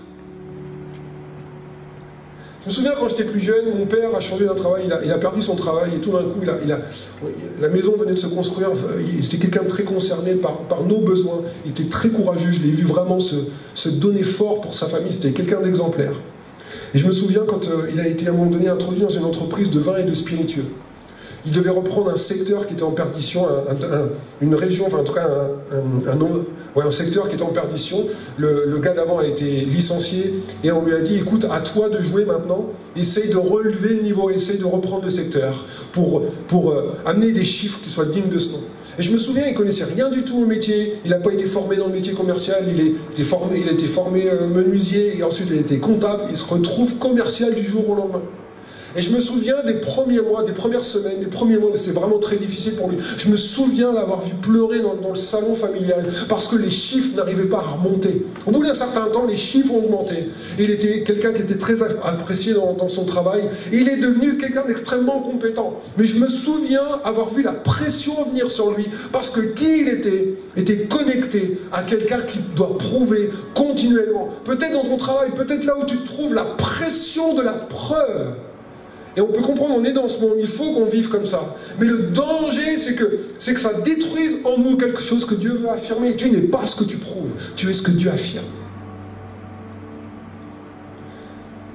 Je me souviens quand j'étais plus jeune, mon père a changé d'un travail, il a perdu son travail et tout d'un coup, la maison venait de se construire, c'était quelqu'un de très concerné par nos besoins, il était très courageux, je l'ai vu vraiment se donner fort pour sa famille, c'était quelqu'un d'exemplaire. Et je me souviens quand il a été à un moment donné introduit dans une entreprise de vin et de spiritueux. Il devait reprendre un secteur qui était en perdition, une région, enfin en tout cas un secteur qui était en perdition. Le gars d'avant a été licencié et on lui a dit écoute, à toi de jouer maintenant, essaye de relever le niveau, essaye de reprendre le secteur pour amener des chiffres qui soient dignes de ce nom. Et je me souviens, il ne connaissait rien du tout au métier, il n'a pas été formé dans le métier commercial, il a été formé menuisier et ensuite il a été comptable, il se retrouve commercial du jour au lendemain. Et je me souviens des premiers mois, des premières semaines, des premiers mois où c'était vraiment très difficile pour lui. Je me souviens l'avoir vu pleurer dans le salon familial parce que les chiffres n'arrivaient pas à remonter. Au bout d'un certain temps, les chiffres ont augmenté. Et il était quelqu'un qui était très apprécié dans son travail. Et il est devenu quelqu'un d'extrêmement compétent. Mais je me souviens avoir vu la pression venir sur lui parce que qui il était connecté à quelqu'un qui doit prouver continuellement. Peut-être dans ton travail, peut-être là où tu te trouves, la pression de la preuve. Et on peut comprendre, on est dans ce monde, il faut qu'on vive comme ça. Mais le danger, c'est que ça détruise en nous quelque chose que Dieu veut affirmer. Tu n'es pas ce que tu prouves, tu es ce que Dieu affirme.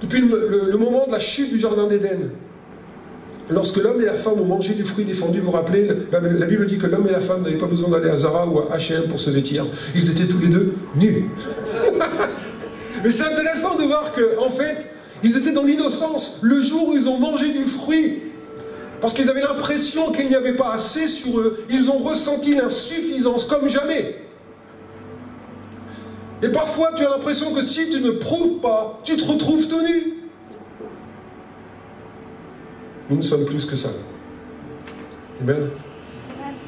Depuis le moment de la chute du Jardin d'Éden, lorsque l'homme et la femme ont mangé du fruit défendu, vous vous rappelez, la Bible dit que l'homme et la femme n'avaient pas besoin d'aller à Zara ou à H&M pour se vêtir. Ils étaient tous les deux nus. Mais c'est intéressant de voir qu'en fait, ils étaient dans l'innocence le jour où ils ont mangé du fruit. Parce qu'ils avaient l'impression qu'il n'y avait pas assez sur eux. Ils ont ressenti l'insuffisance comme jamais. Et parfois, tu as l'impression que si tu ne prouves pas, tu te retrouves tout nu. Nous ne sommes plus que ça. Amen.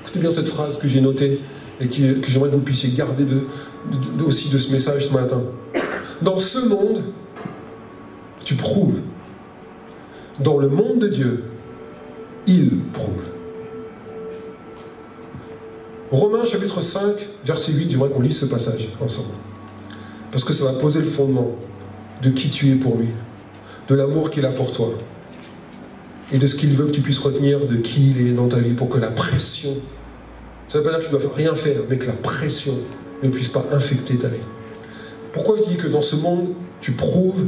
Écoutez bien cette phrase que j'ai notée et que j'aimerais que vous puissiez garder aussi de ce message ce matin. Dans ce monde, tu prouves. Dans le monde de Dieu, il prouve. Romains chapitre 5, verset 8, j'aimerais qu'on lise ce passage ensemble. Parce que ça va poser le fondement de qui tu es pour lui, de l'amour qu'il a pour toi, et de ce qu'il veut que tu puisses retenir de qui il est dans ta vie, pour que la pression, ça ne veut pas dire que tu dois rien faire, mais que la pression ne puisse pas infecter ta vie. Pourquoi je dis que dans ce monde, tu prouves,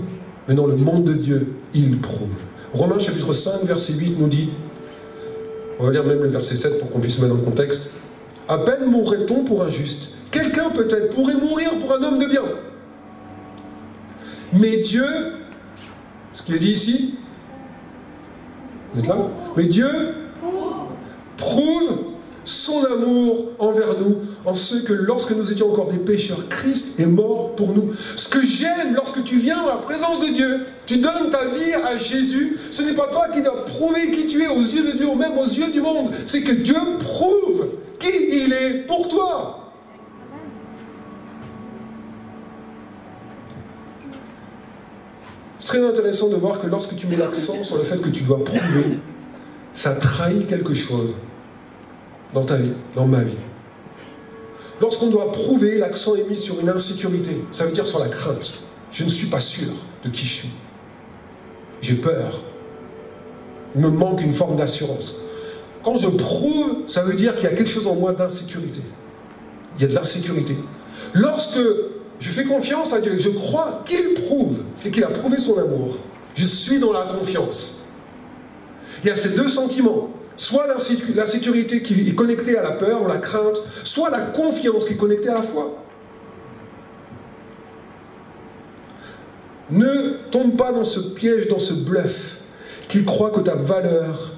mais dans le monde de Dieu, il prouve. Romains chapitre 5, verset 8 nous dit, on va lire même le verset 7 pour qu'on puisse mettre dans le contexte, « À peine mourrait-on pour un juste. Quelqu'un peut-être pourrait mourir pour un homme de bien. Mais Dieu, ce qu'il est dit ici, vous êtes là? Mais Dieu prouve son amour envers nous, en ce que lorsque nous étions encore des pécheurs, Christ est mort pour nous. Ce que j'aime lorsque tu viens dans la présence de Dieu, tu donnes ta vie à Jésus, ce n'est pas toi qui dois prouver qui tu es aux yeux de Dieu ou même aux yeux du monde, c'est que Dieu prouve qui il est pour toi. C'est très intéressant de voir que lorsque tu mets l'accent sur le fait que tu dois prouver, ça trahit quelque chose dans ta vie, dans ma vie. Lorsqu'on doit prouver, l'accent est mis sur une insécurité. Ça veut dire sur la crainte. Je ne suis pas sûr de qui je suis. J'ai peur. Il me manque une forme d'assurance. Quand je prouve, ça veut dire qu'il y a quelque chose en moi d'insécurité. Il y a de l'insécurité. Lorsque je fais confiance à Dieu et que je crois qu'il prouve et qu'il a prouvé son amour, je suis dans la confiance. Il y a ces deux sentiments. Soit l'insécurité qui est connectée à la peur ou la crainte, soit la confiance qui est connectée à la foi. Ne tombe pas dans ce piège, dans ce bluff, qui croit que ta valeur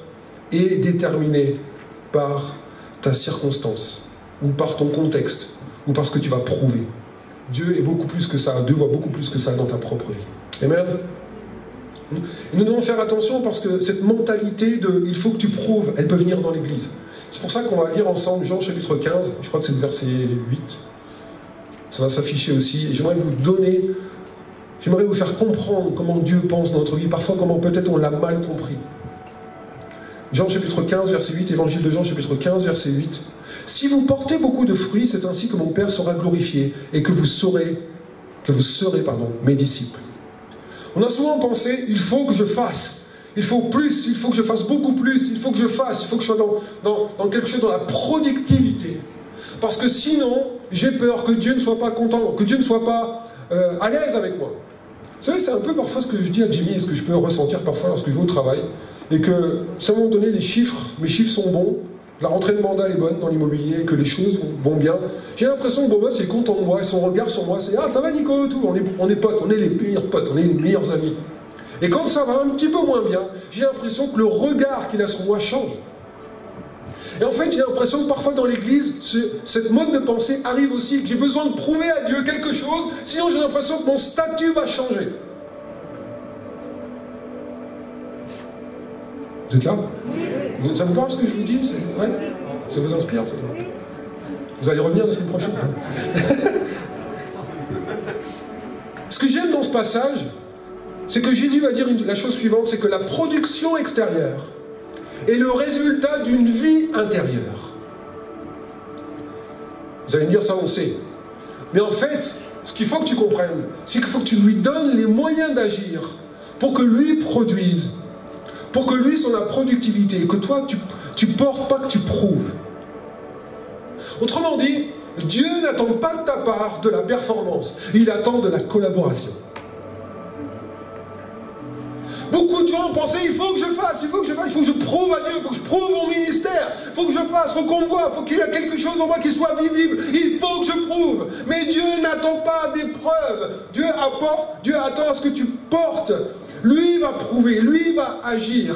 est déterminée par ta circonstance, ou par ton contexte, ou par ce que tu vas prouver. Dieu est beaucoup plus que ça, Dieu voit beaucoup plus que ça dans ta propre vie. Amen. Nous devons faire attention parce que cette mentalité de « il faut que tu prouves », elle peut venir dans l'Église. C'est pour ça qu'on va lire ensemble Jean chapitre 15, je crois que c'est le verset 8. Ça va s'afficher aussi. Et j'aimerais vous faire comprendre comment Dieu pense dans notre vie, parfois comment peut-être on l'a mal compris. Jean chapitre 15, verset 8, Évangile de Jean chapitre 15, verset 8. « Si vous portez beaucoup de fruits, c'est ainsi que mon Père sera glorifié et que vous serez mes disciples. » On a souvent pensé, il faut que je fasse, il faut plus, il faut que je fasse beaucoup plus, il faut que je fasse, il faut que je sois dans quelque chose, dans la productivité. Parce que sinon, j'ai peur que Dieu ne soit pas content, que Dieu ne soit pas à l'aise avec moi. Vous savez, c'est un peu parfois ce que je dis à Jimmy et ce que je peux ressentir parfois lorsque je vais au travail, et que, si à un moment donné, mes chiffres sont bons, la rentrée de mandat est bonne dans l'immobilier, que les choses vont bien. J'ai l'impression que Bobo est content de moi, et son regard sur moi, c'est « Ah, ça va Nico ?» tout. On est potes, on est les meilleurs potes, on est les meilleurs amis. Et quand ça va un petit peu moins bien, j'ai l'impression que le regard qu'il a sur moi change. Et en fait, j'ai l'impression que parfois dans l'église, cette mode de pensée arrive aussi, que j'ai besoin de prouver à Dieu quelque chose, sinon j'ai l'impression que mon statut va changer. Vous êtes là? Ça vous parle ce que je vous dis? Ouais. Ça vous inspire? Vous allez revenir la semaine prochaine? Ce que j'aime dans ce passage, c'est que Jésus va dire la chose suivante, c'est que la production extérieure est le résultat d'une vie intérieure. Vous allez me dire ça, on sait. Mais en fait, ce qu'il faut que tu comprennes, c'est qu'il faut que tu lui donnes les moyens d'agir pour que lui produise, pour que lui soit la productivité, et que toi, tu portes, pas que tu prouves. Autrement dit, Dieu n'attend pas de ta part de la performance, il attend de la collaboration. Beaucoup de gens pensaient, il faut que je fasse, il faut que je prouve à Dieu, il faut que je prouve mon ministère, il faut que je fasse, il faut qu'on me voit, il faut qu'il y ait quelque chose en moi qui soit visible, il faut que je prouve. Mais Dieu n'attend pas des preuves, Dieu attend à ce que tu portes. Lui va prouver, lui va agir.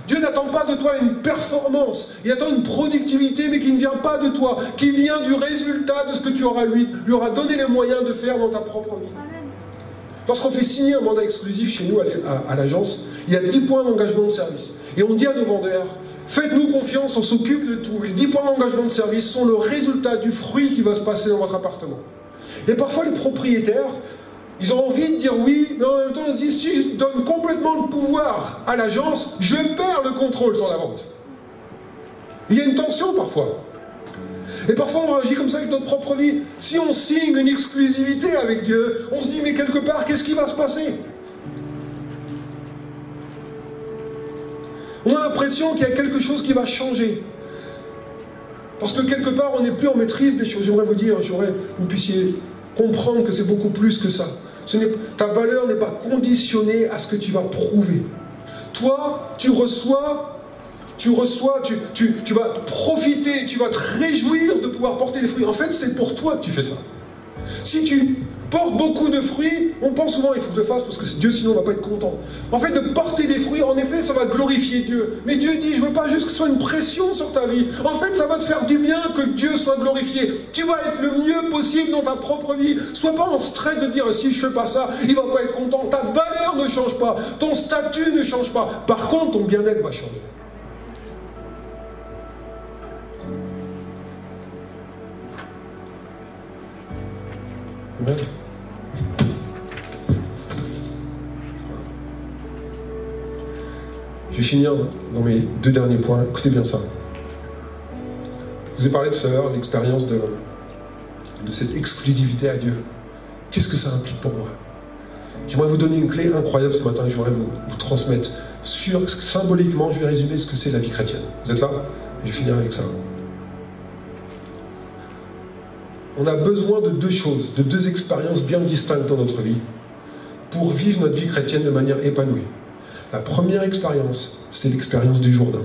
Dieu n'attend pas de toi une performance, il attend une productivité, mais qui ne vient pas de toi, qui vient du résultat de ce que tu auras lui aura donné les moyens de faire dans ta propre vie. Lorsqu'on fait signer un mandat exclusif chez nous à l'agence, il y a 10 points d'engagement de service. Et on dit à nos vendeurs, faites-nous confiance, on s'occupe de tout. Les 10 points d'engagement de service sont le résultat du fruit qui va se passer dans votre appartement. Et parfois les propriétaires, ils ont envie de dire oui, mais en même temps ils se disent, si je donne complètement le pouvoir à l'agence, je perds le contrôle sur la vente. Il y a une tension parfois. Et parfois on réagit comme ça avec notre propre vie. Si on signe une exclusivité avec Dieu, on se dit mais quelque part, qu'est-ce qui va se passer? On a l'impression qu'il y a quelque chose qui va changer. Parce que quelque part, on n'est plus en maîtrise des choses. J'aimerais vous dire, que vous puissiez comprendre que c'est beaucoup plus que ça. Ta valeur n'est pas conditionnée à ce que tu vas prouver. Toi, tu vas profiter, tu vas te réjouir de pouvoir porter les fruits. En fait, c'est pour toi que tu fais ça. Si tu portes beaucoup de fruits, on pense souvent, il faut que je le fasse parce que c'est Dieu, sinon on ne va pas être content. En fait, de porter des fruits, en effet, ça va glorifier Dieu. Mais Dieu dit, je ne veux pas juste que ce soit une pression sur ta vie. En fait, ça va te faire du bien que Dieu soit glorifié. Tu vas être le mieux possible dans ta propre vie. Sois pas en stress de dire, si je ne fais pas ça, il ne va pas être content. Ta valeur ne change pas. Ton statut ne change pas. Par contre, ton bien-être va changer. Amen. Je vais finir dans mes 2 derniers points. Écoutez bien ça. Je vous ai parlé tout à l'heure de l'expérience de cette exclusivité à Dieu. Qu'est-ce que ça implique pour moi? J'aimerais vous donner une clé incroyable ce matin. Je voudrais vous transmettre. Symboliquement, je vais résumer ce que c'est la vie chrétienne. Vous êtes là? Je vais finir avec ça. On a besoin de 2 choses, de 2 expériences bien distinctes dans notre vie pour vivre notre vie chrétienne de manière épanouie. La première expérience, c'est l'expérience du Jourdain.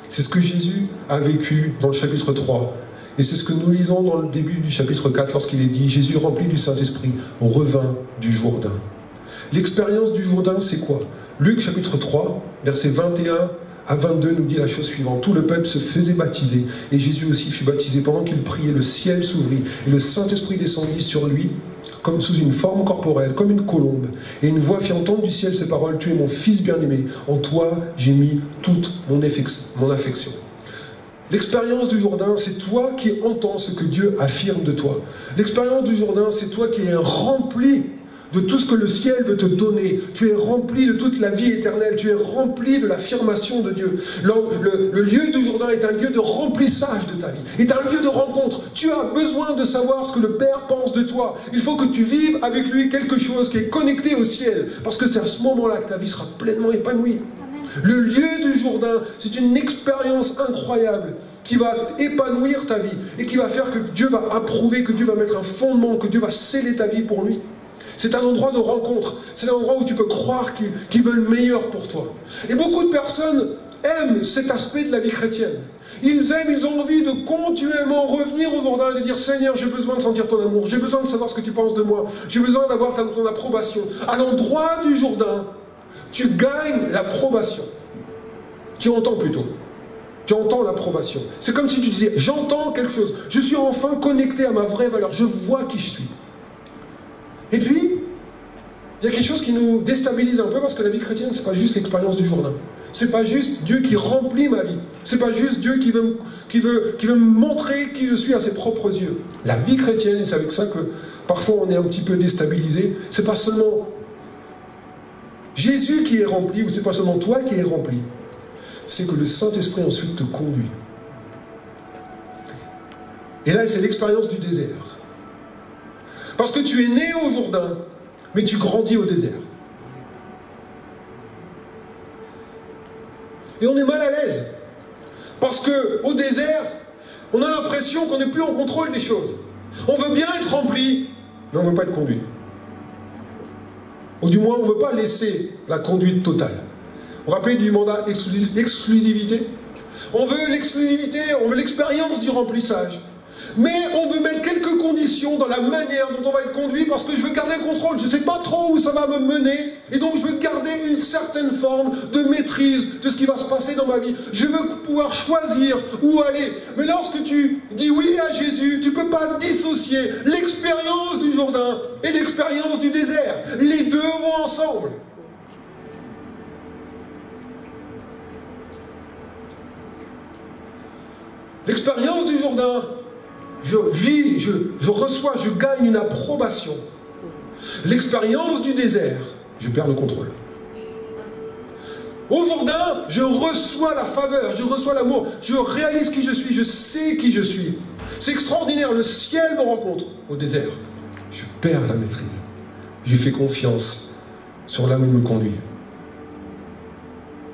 C'est ce que Jésus a vécu dans le chapitre 3. Et c'est ce que nous lisons dans le début du chapitre 4 lorsqu'il est dit « Jésus rempli du Saint-Esprit revint du Jourdain ». L'expérience du Jourdain, c'est quoi? Luc chapitre 3, versets 21 à 22 nous dit la chose suivante. Tout le peuple se faisait baptiser, et Jésus aussi fut baptisé. Pendant qu'il priait, le ciel s'ouvrit, et le Saint-Esprit descendit sur lui, comme sous une forme corporelle, comme une colombe. Et une voix fit entendre du ciel ces paroles, « Tu es mon Fils bien-aimé, en toi j'ai mis toute mon affection. » L'expérience du Jourdain, c'est toi qui entends ce que Dieu affirme de toi. L'expérience du Jourdain, c'est toi qui es rempli de tout ce que le ciel veut te donner. Tu es rempli de toute la vie éternelle. Tu es rempli de l'affirmation de Dieu. Le lieu du Jourdain est un lieu de remplissage de ta vie. Est un lieu de rencontre. Tu as besoin de savoir ce que le Père pense de toi. Il faut que tu vives avec lui quelque chose qui est connecté au ciel. Parce que c'est à ce moment-là que ta vie sera pleinement épanouie. Le lieu du Jourdain, c'est une expérience incroyable qui va épanouir ta vie et qui va faire que Dieu va approuver, que Dieu va mettre un fondement, que Dieu va sceller ta vie pour lui. C'est un endroit de rencontre, c'est un endroit où tu peux croire qu'il veut le meilleur pour toi. Et beaucoup de personnes aiment cet aspect de la vie chrétienne. Ils ont envie de continuellement revenir au Jourdain et de dire « Seigneur, j'ai besoin de sentir ton amour, j'ai besoin de savoir ce que tu penses de moi, j'ai besoin d'avoir ton approbation. » À l'endroit du Jourdain, tu gagnes l'approbation. Tu entends plutôt. Tu entends l'approbation. C'est comme si tu disais, j'entends quelque chose. Je suis enfin connecté à ma vraie valeur. Je vois qui je suis. Et puis, il y a quelque chose qui nous déstabilise un peu parce que la vie chrétienne, c'est pas juste l'expérience du Jourdain. C'est pas juste Dieu qui remplit ma vie. C'est pas juste Dieu qui veut me montrer qui je suis à ses propres yeux. La vie chrétienne, et c'est avec ça que parfois on est un petit peu déstabilisé, c'est pas seulement Jésus qui est rempli, ou c'est pas seulement toi qui es rempli. C'est que le Saint-Esprit ensuite te conduit. Et là, c'est l'expérience du désert. Parce que tu es né au Jourdain, mais tu grandis au désert. Et on est mal à l'aise. Parce qu'au désert, on a l'impression qu'on n'est plus en contrôle des choses. On veut bien être rempli, mais on ne veut pas être conduit. Ou du moins, on ne veut pas laisser la conduite totale. Vous vous rappelez du mandat exclusivité? On veut l'exclusivité, on veut l'expérience du remplissage. Mais on veut mettre quelques conditions dans la manière dont on va être conduit parce que je veux garder le contrôle. Je ne sais pas trop où ça va me mener et donc je veux garder une certaine forme de maîtrise de ce qui va se passer dans ma vie. Je veux pouvoir choisir où aller. Mais lorsque tu dis oui à Jésus, tu ne peux pas dissocier l'expérience du Jourdain et l'expérience du désert. Les deux vont ensemble. L'expérience du Jourdain, je vis, je reçois, je gagne une approbation. L'expérience du désert, je perds le contrôle. Au Jourdain, je reçois la faveur, je reçois l'amour, je réalise qui je suis, je sais qui je suis. C'est extraordinaire, le ciel me rencontre. Au désert, je perds la maîtrise. J'ai fait confiance sur là où il me conduit.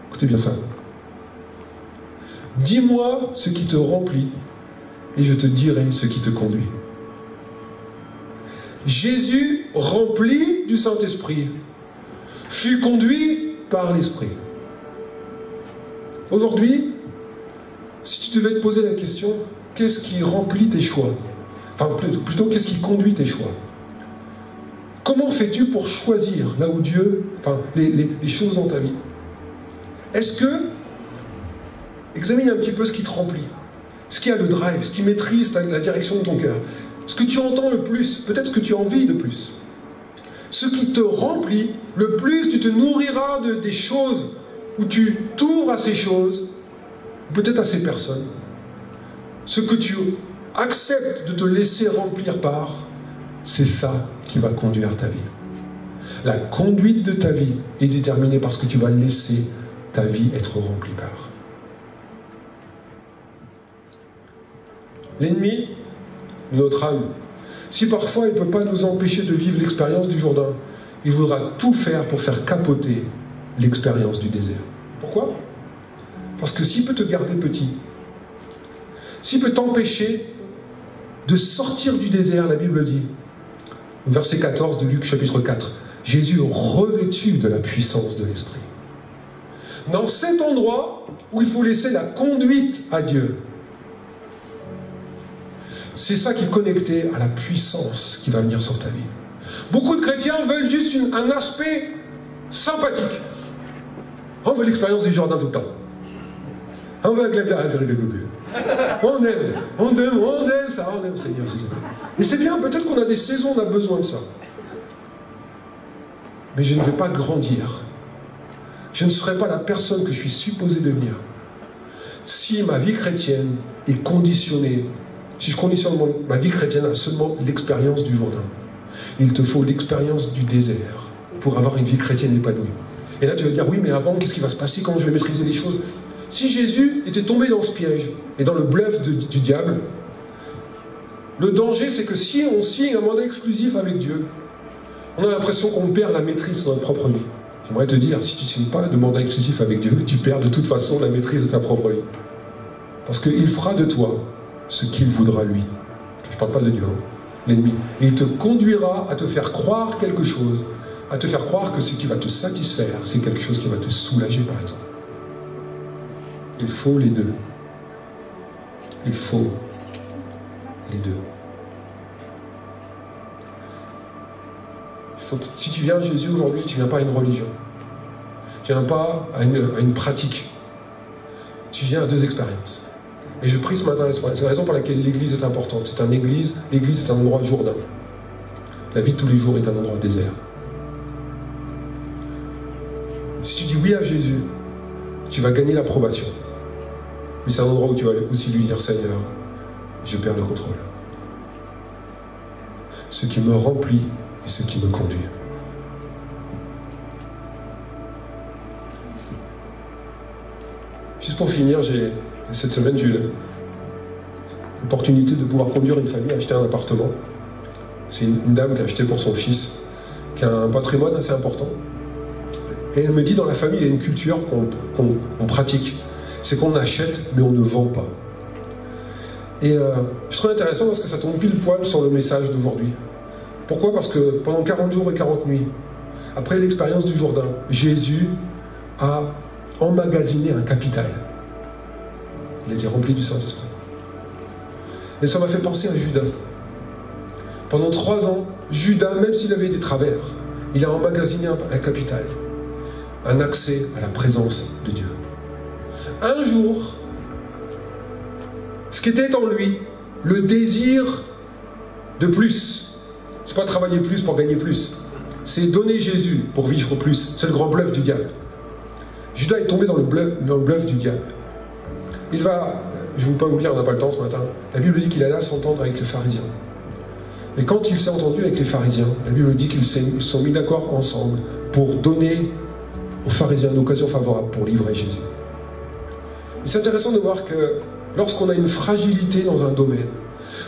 Écoutez bien ça. Dis-moi ce qui te remplit et je te dirai ce qui te conduit. Jésus, rempli du Saint-Esprit, fut conduit par l'Esprit. Aujourd'hui, si tu devais te poser la question, qu'est-ce qui remplit tes choix? Enfin, plutôt, qu'est-ce qui conduit tes choix? Comment fais-tu pour choisir là où Dieu, les choses dans ta vie? Est-ce que, examine un petit peu ce qui te remplit, ce qui a le drive, ce qui maîtrise la direction de ton cœur, ce que tu entends le plus, peut-être ce que tu as envie de plus. Ce qui te remplit, le plus tu te nourriras des choses, où tu t'ouvres à ces choses, peut-être à ces personnes. Ce que tu acceptes de te laisser remplir par, c'est ça qui va conduire ta vie. La conduite de ta vie est déterminée par ce que tu vas laisser ta vie être remplie par. L'ennemi, notre âme, si parfois il ne peut pas nous empêcher de vivre l'expérience du Jourdain, il voudra tout faire pour faire capoter l'expérience du désert. Pourquoi? Parce que s'il peut te garder petit, s'il peut t'empêcher de sortir du désert, la Bible dit, au verset 14 de Luc chapitre 4, Jésus revêtu de la puissance de l'Esprit. Dans cet endroit où il faut laisser la conduite à Dieu, c'est ça qui est connecté à la puissance qui va venir sur ta vie. Beaucoup de chrétiens veulent juste un aspect sympathique. On veut l'expérience du Jourdain tout le temps. On veut on aime ça, on aime Seigneur. Et c'est bien, peut-être qu'on a des saisons, on a besoin de ça. Mais je ne vais pas grandir. Je ne serai pas la personne que je suis supposé devenir si ma vie chrétienne est conditionnée. Si je conditionne ma vie chrétienne à seulement l'expérience du Jourdain, il te faut l'expérience du désert pour avoir une vie chrétienne épanouie. Et là, tu vas dire, oui, mais avant, qu'est-ce qui va se passer? Comment je vais maîtriser les choses? Si Jésus était tombé dans ce piège et dans le bluff du diable, le danger, c'est que si on signe un mandat exclusif avec Dieu, on a l'impression qu'on perd la maîtrise dans notre propre vie. J'aimerais te dire, si tu ne signes pas de mandat exclusif avec Dieu, tu perds de toute façon la maîtrise de ta propre vie. Parce qu'il fera de toi ce qu'il voudra lui. Je ne parle pas de Dieu, hein, l'ennemi. Et il te conduira à te faire croire quelque chose, à te faire croire que ce qui va te satisfaire, c'est quelque chose qui va te soulager, par exemple. Il faut les deux. Il faut les deux. Il faut que, si tu viens à Jésus aujourd'hui, tu ne viens pas à une religion. Tu ne viens pas à une pratique. Tu viens à deux expériences. Et je prie ce matin, c'est la raison pour laquelle l'Église est importante. L'Église est un endroit Jourdain. La vie de tous les jours est un endroit désert. Si tu dis oui à Jésus, tu vas gagner l'approbation. Mais c'est un endroit où tu vas aussi lui dire, Seigneur, je perds le contrôle. Ce qui me remplit et ce qui me conduit. Juste pour finir, cette semaine, j'ai eu l'opportunité de pouvoir conduire une famille à acheter un appartement. C'est une dame qui a acheté pour son fils, qui a un patrimoine assez important. Et elle me dit, dans la famille, il y a une culture qu'on pratique. C'est qu'on achète, mais on ne vend pas. Et je trouve intéressant parce que ça tombe pile poil sur le message d'aujourd'hui. Pourquoi? Parce que pendant 40 jours et 40 nuits, après l'expérience du Jourdain, Jésus a emmagasiné un capital. Il était rempli du Saint-Esprit. Et ça m'a fait penser à Judas. Pendant 3 ans, Judas, même s'il avait des travers, il a emmagasiné un capital, un accès à la présence de Dieu. Un jour, ce qui était en lui, le désir de plus, c'est pas travailler plus pour gagner plus, c'est donner Jésus pour vivre plus. C'est le grand bluff du diable. Judas est tombé dans le bluff du diable. Il va, je ne vais pas vous lire, on n'a pas le temps ce matin, la Bible dit qu'il allait s'entendre avec les pharisiens. Et quand il s'est entendu avec les pharisiens, la Bible dit qu'ils se sont mis d'accord ensemble pour donner aux pharisiens une occasion favorable pour livrer Jésus. Et c'est intéressant de voir que lorsqu'on a une fragilité dans un domaine,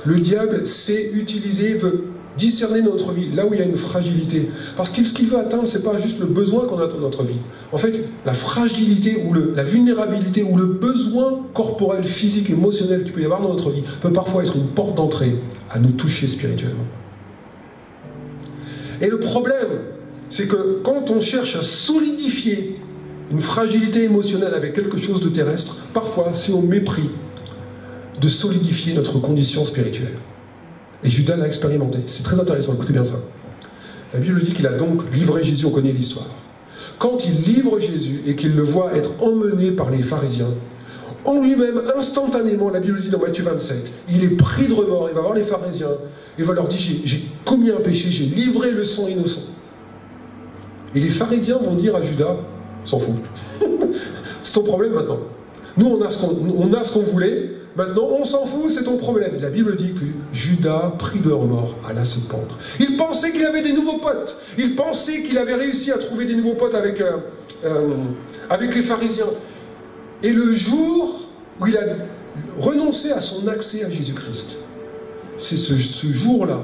le diable sait utiliser, veut discerner notre vie là où il y a une fragilité. Parce que ce qu'il veut atteindre, ce n'est pas juste le besoin qu'on a dans notre vie. En fait, la fragilité ou la vulnérabilité ou le besoin corporel, physique, émotionnel qu'il peut y avoir dans notre vie peut parfois être une porte d'entrée à nous toucher spirituellement. Et le problème, c'est que quand on cherche à solidifier une fragilité émotionnelle avec quelque chose de terrestre, parfois c'est au mépris de solidifier notre condition spirituelle. Et Judas l'a expérimenté. C'est très intéressant, écoutez bien ça. La Bible dit qu'il a donc livré Jésus, on connaît l'histoire. Quand il livre Jésus et qu'il le voit être emmené par les pharisiens, en lui-même, instantanément, la Bible dit dans Matthieu 27, il est pris de remords, il va voir les pharisiens, il va leur dire, j'ai commis un péché, j'ai livré le sang innocent. Et les pharisiens vont dire à Judas, s'en fout, c'est ton problème maintenant. Nous, on a ce qu'on voulait, maintenant, on s'en fout, c'est ton problème. Et la Bible dit que Judas, pris de remords, alla se pendre. Il pensait qu'il avait des nouveaux potes. Il pensait qu'il avait réussi à trouver des nouveaux potes avec les pharisiens. Et le jour où il a renoncé à son accès à Jésus-Christ, c'est ce jour-là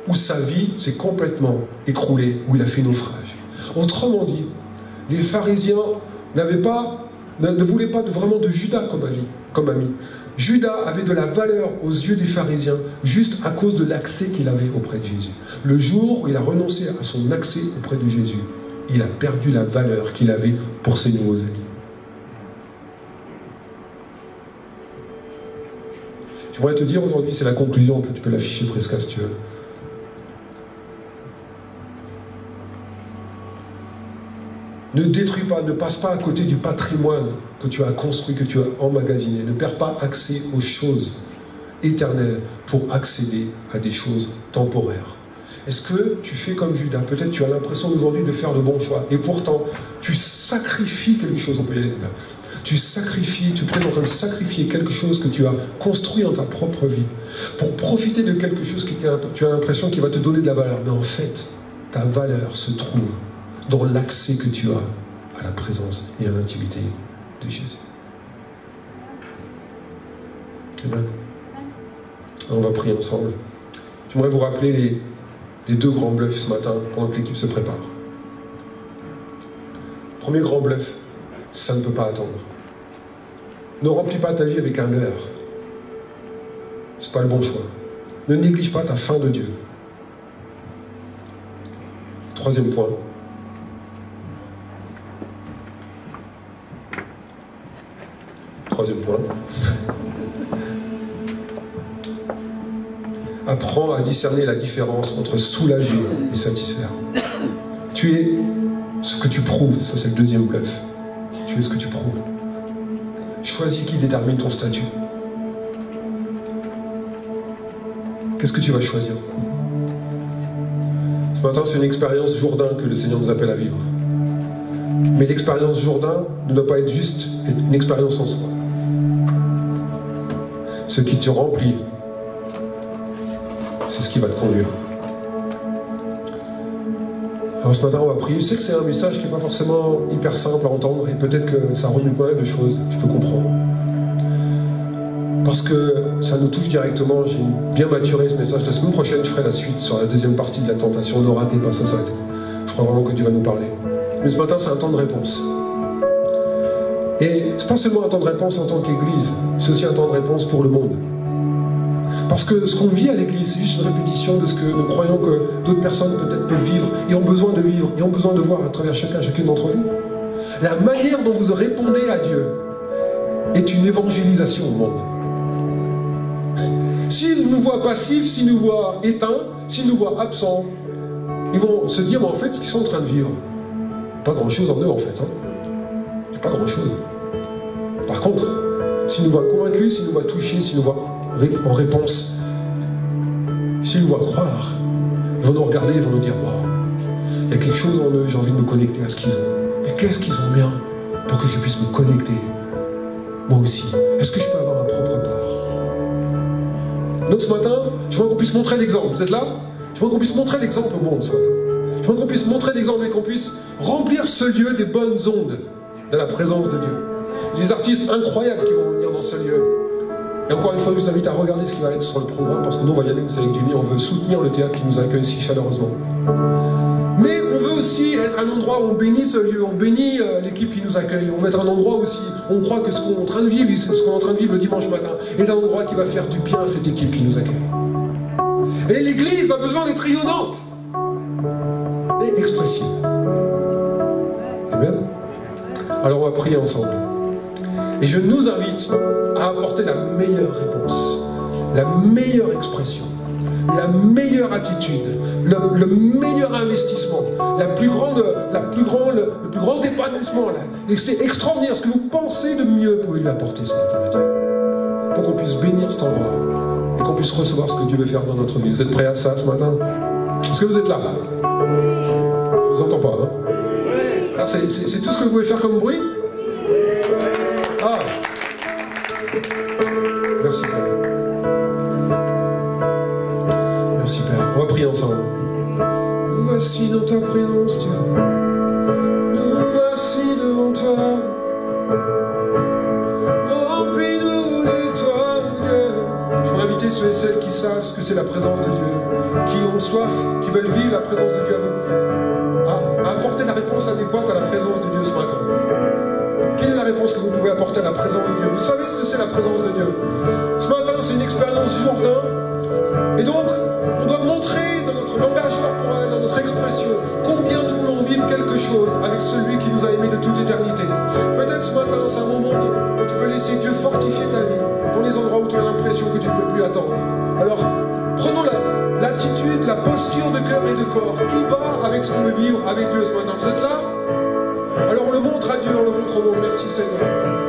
où sa vie s'est complètement écroulée, où il a fait naufrage. Autrement dit, les pharisiens ne voulaient pas vraiment de Judas comme ami. Judas avait de la valeur aux yeux des pharisiens juste à cause de l'accès qu'il avait auprès de Jésus. Le jour où il a renoncé à son accès auprès de Jésus, il a perdu la valeur qu'il avait pour ses nouveaux amis. J'aimerais te dire aujourd'hui, c'est la conclusion, tu peux l'afficher presque si tu veux. Ne détruis pas, ne passe pas à côté du patrimoine que tu as construit, que tu as emmagasiné. Ne perds pas accès aux choses éternelles pour accéder à des choses temporaires. Est-ce que tu fais comme Judas? Peut-être tu as l'impression aujourd'hui de faire le bon choix. Et pourtant, tu sacrifies quelque chose. On peut y aller, les gars. Tu sacrifies, tu es peut-être en train de sacrifier quelque chose que tu as construit dans ta propre vie pour profiter de quelque chose que tu as l'impression qui va te donner de la valeur. Mais en fait, ta valeur se trouve dans l'accès que tu as à la présence et à l'intimité de Jésus. Amen. On va prier ensemble. J'aimerais vous rappeler les 2 grands bluffs ce matin pendant que l'équipe se prépare. Premier grand bluff, ça ne peut pas attendre. Ne remplis pas ta vie avec un leurre. Ce n'est pas le bon choix. Ne néglige pas ta faim de Dieu. 3e point. Troisième point. Apprends à discerner la différence entre soulager et satisfaire. Tu es ce que tu prouves, ça c'est le 2e bluff. Tu es ce que tu prouves. Choisis qui détermine ton statut. Qu'est-ce que tu vas choisir? Ce matin, c'est une expérience Jourdain que le Seigneur nous appelle à vivre. Mais l'expérience Jourdain ne doit pas être juste une expérience en soi. Ce qui te remplit, c'est ce qui va te conduire. Alors ce matin, on va prier. Je sais que c'est un message qui n'est pas forcément hyper simple à entendre et peut-être que ça remue pas mal de choses, je peux comprendre. Parce que ça nous touche directement. J'ai bien maturé ce message. La semaine prochaine, je ferai la suite sur la 2e partie de la tentation. Ne ratez pas ça, ça va être... Je crois vraiment que Dieu va nous parler. Mais ce matin, c'est un temps de réponse. Et c'est pas seulement un temps de réponse en tant qu'Église, c'est aussi un temps de réponse pour le monde. Parce que ce qu'on vit à l'Église, c'est juste une répétition de ce que nous croyons que d'autres personnes peut-être peuvent vivre et ont besoin de vivre, et ont besoin de voir à travers chacune d'entre vous. La manière dont vous répondez à Dieu est une évangélisation au monde. S'ils nous voient passifs, s'ils nous voient éteints, s'ils nous voient absents, ils vont se dire, mais en fait, ce qu'ils sont en train de vivre, pas grand-chose en eux, en fait. Pas grand-chose. Par contre, s'ils nous voient convaincus, s'ils nous voient touchés, s'ils nous voient en réponse, s'ils nous voient croire, ils vont nous regarder, ils vont nous dire, waouh, il y a quelque chose en eux, j'ai envie de me connecter à ce qu'ils ont. Mais qu'est-ce qu'ils ont bien pour que je puisse me connecter, moi aussi? Est-ce que je peux avoir ma propre part? Donc ce matin, je veux qu'on puisse montrer l'exemple. Vous êtes là? Je veux qu'on puisse montrer l'exemple au monde ce matin. Je veux qu'on puisse montrer l'exemple et qu'on puisse remplir ce lieu des bonnes ondes de la présence de Dieu. Des artistes incroyables qui vont venir dans ce lieu. Et encore une fois, je vous invite à regarder ce qui va être sur le programme, parce que nous, on va y aller, vous savez, avec Jimmy, on veut soutenir le théâtre qui nous accueille si chaleureusement. Mais on veut aussi être un endroit où on bénit ce lieu, on bénit l'équipe qui nous accueille. On veut être un endroit aussi, on croit que ce qu'on est en train de vivre, c'est ce qu'on est en train de vivre le dimanche matin, est un endroit qui va faire du bien à cette équipe qui nous accueille. Et l'Église a besoin d'être rayonnante et expressive. Amen. Alors on va prier ensemble. Et je nous invite à apporter la meilleure réponse, la meilleure expression, la meilleure attitude, le meilleur investissement, le plus grand épanouissement. C'est extraordinaire. Ce que vous pensez de mieux, vous pouvez lui apporter ce matin à Dieu. Pour qu'on puisse bénir cet endroit et qu'on puisse recevoir ce que Dieu veut faire dans notre vie. Vous êtes prêts à ça ce matin? Est-ce que vous êtes là? Je vous entends pas, hein? Alors, c'est tout ce que vous pouvez faire comme bruit? Ah! Merci Père. Merci Père. On va prier ensemble. Nous voici dans ta présence, Dieu. Nous voici devant toi. Remplis-nous de toi, Dieu. Je veux inviter ceux et celles qui savent ce que c'est la présence de Dieu, qui ont soif, qui veulent vivre la présence de Dieu à apporter la réponse adéquate à la présence de Dieu ce matin. Quelle est la réponse que vous pouvez apporter à la présence de Dieu? Vous savez ce que c'est la présence de Dieu. Ce matin, c'est une expérience Jourdain. Et donc, on doit montrer dans notre langage corporel, dans notre expression, combien nous voulons vivre quelque chose avec celui qui nous a aimés de toute éternité. Peut-être ce matin, c'est un moment où tu peux laisser Dieu fortifier ta vie, dans les endroits où tu as l'impression que tu ne peux plus attendre. Alors, prenons l'attitude, la posture de cœur et de corps qui va avec ce qu'on veut vivre avec Dieu ce matin. Vous êtes là? Alors on le montre à Dieu, on le montre au monde. Merci Seigneur.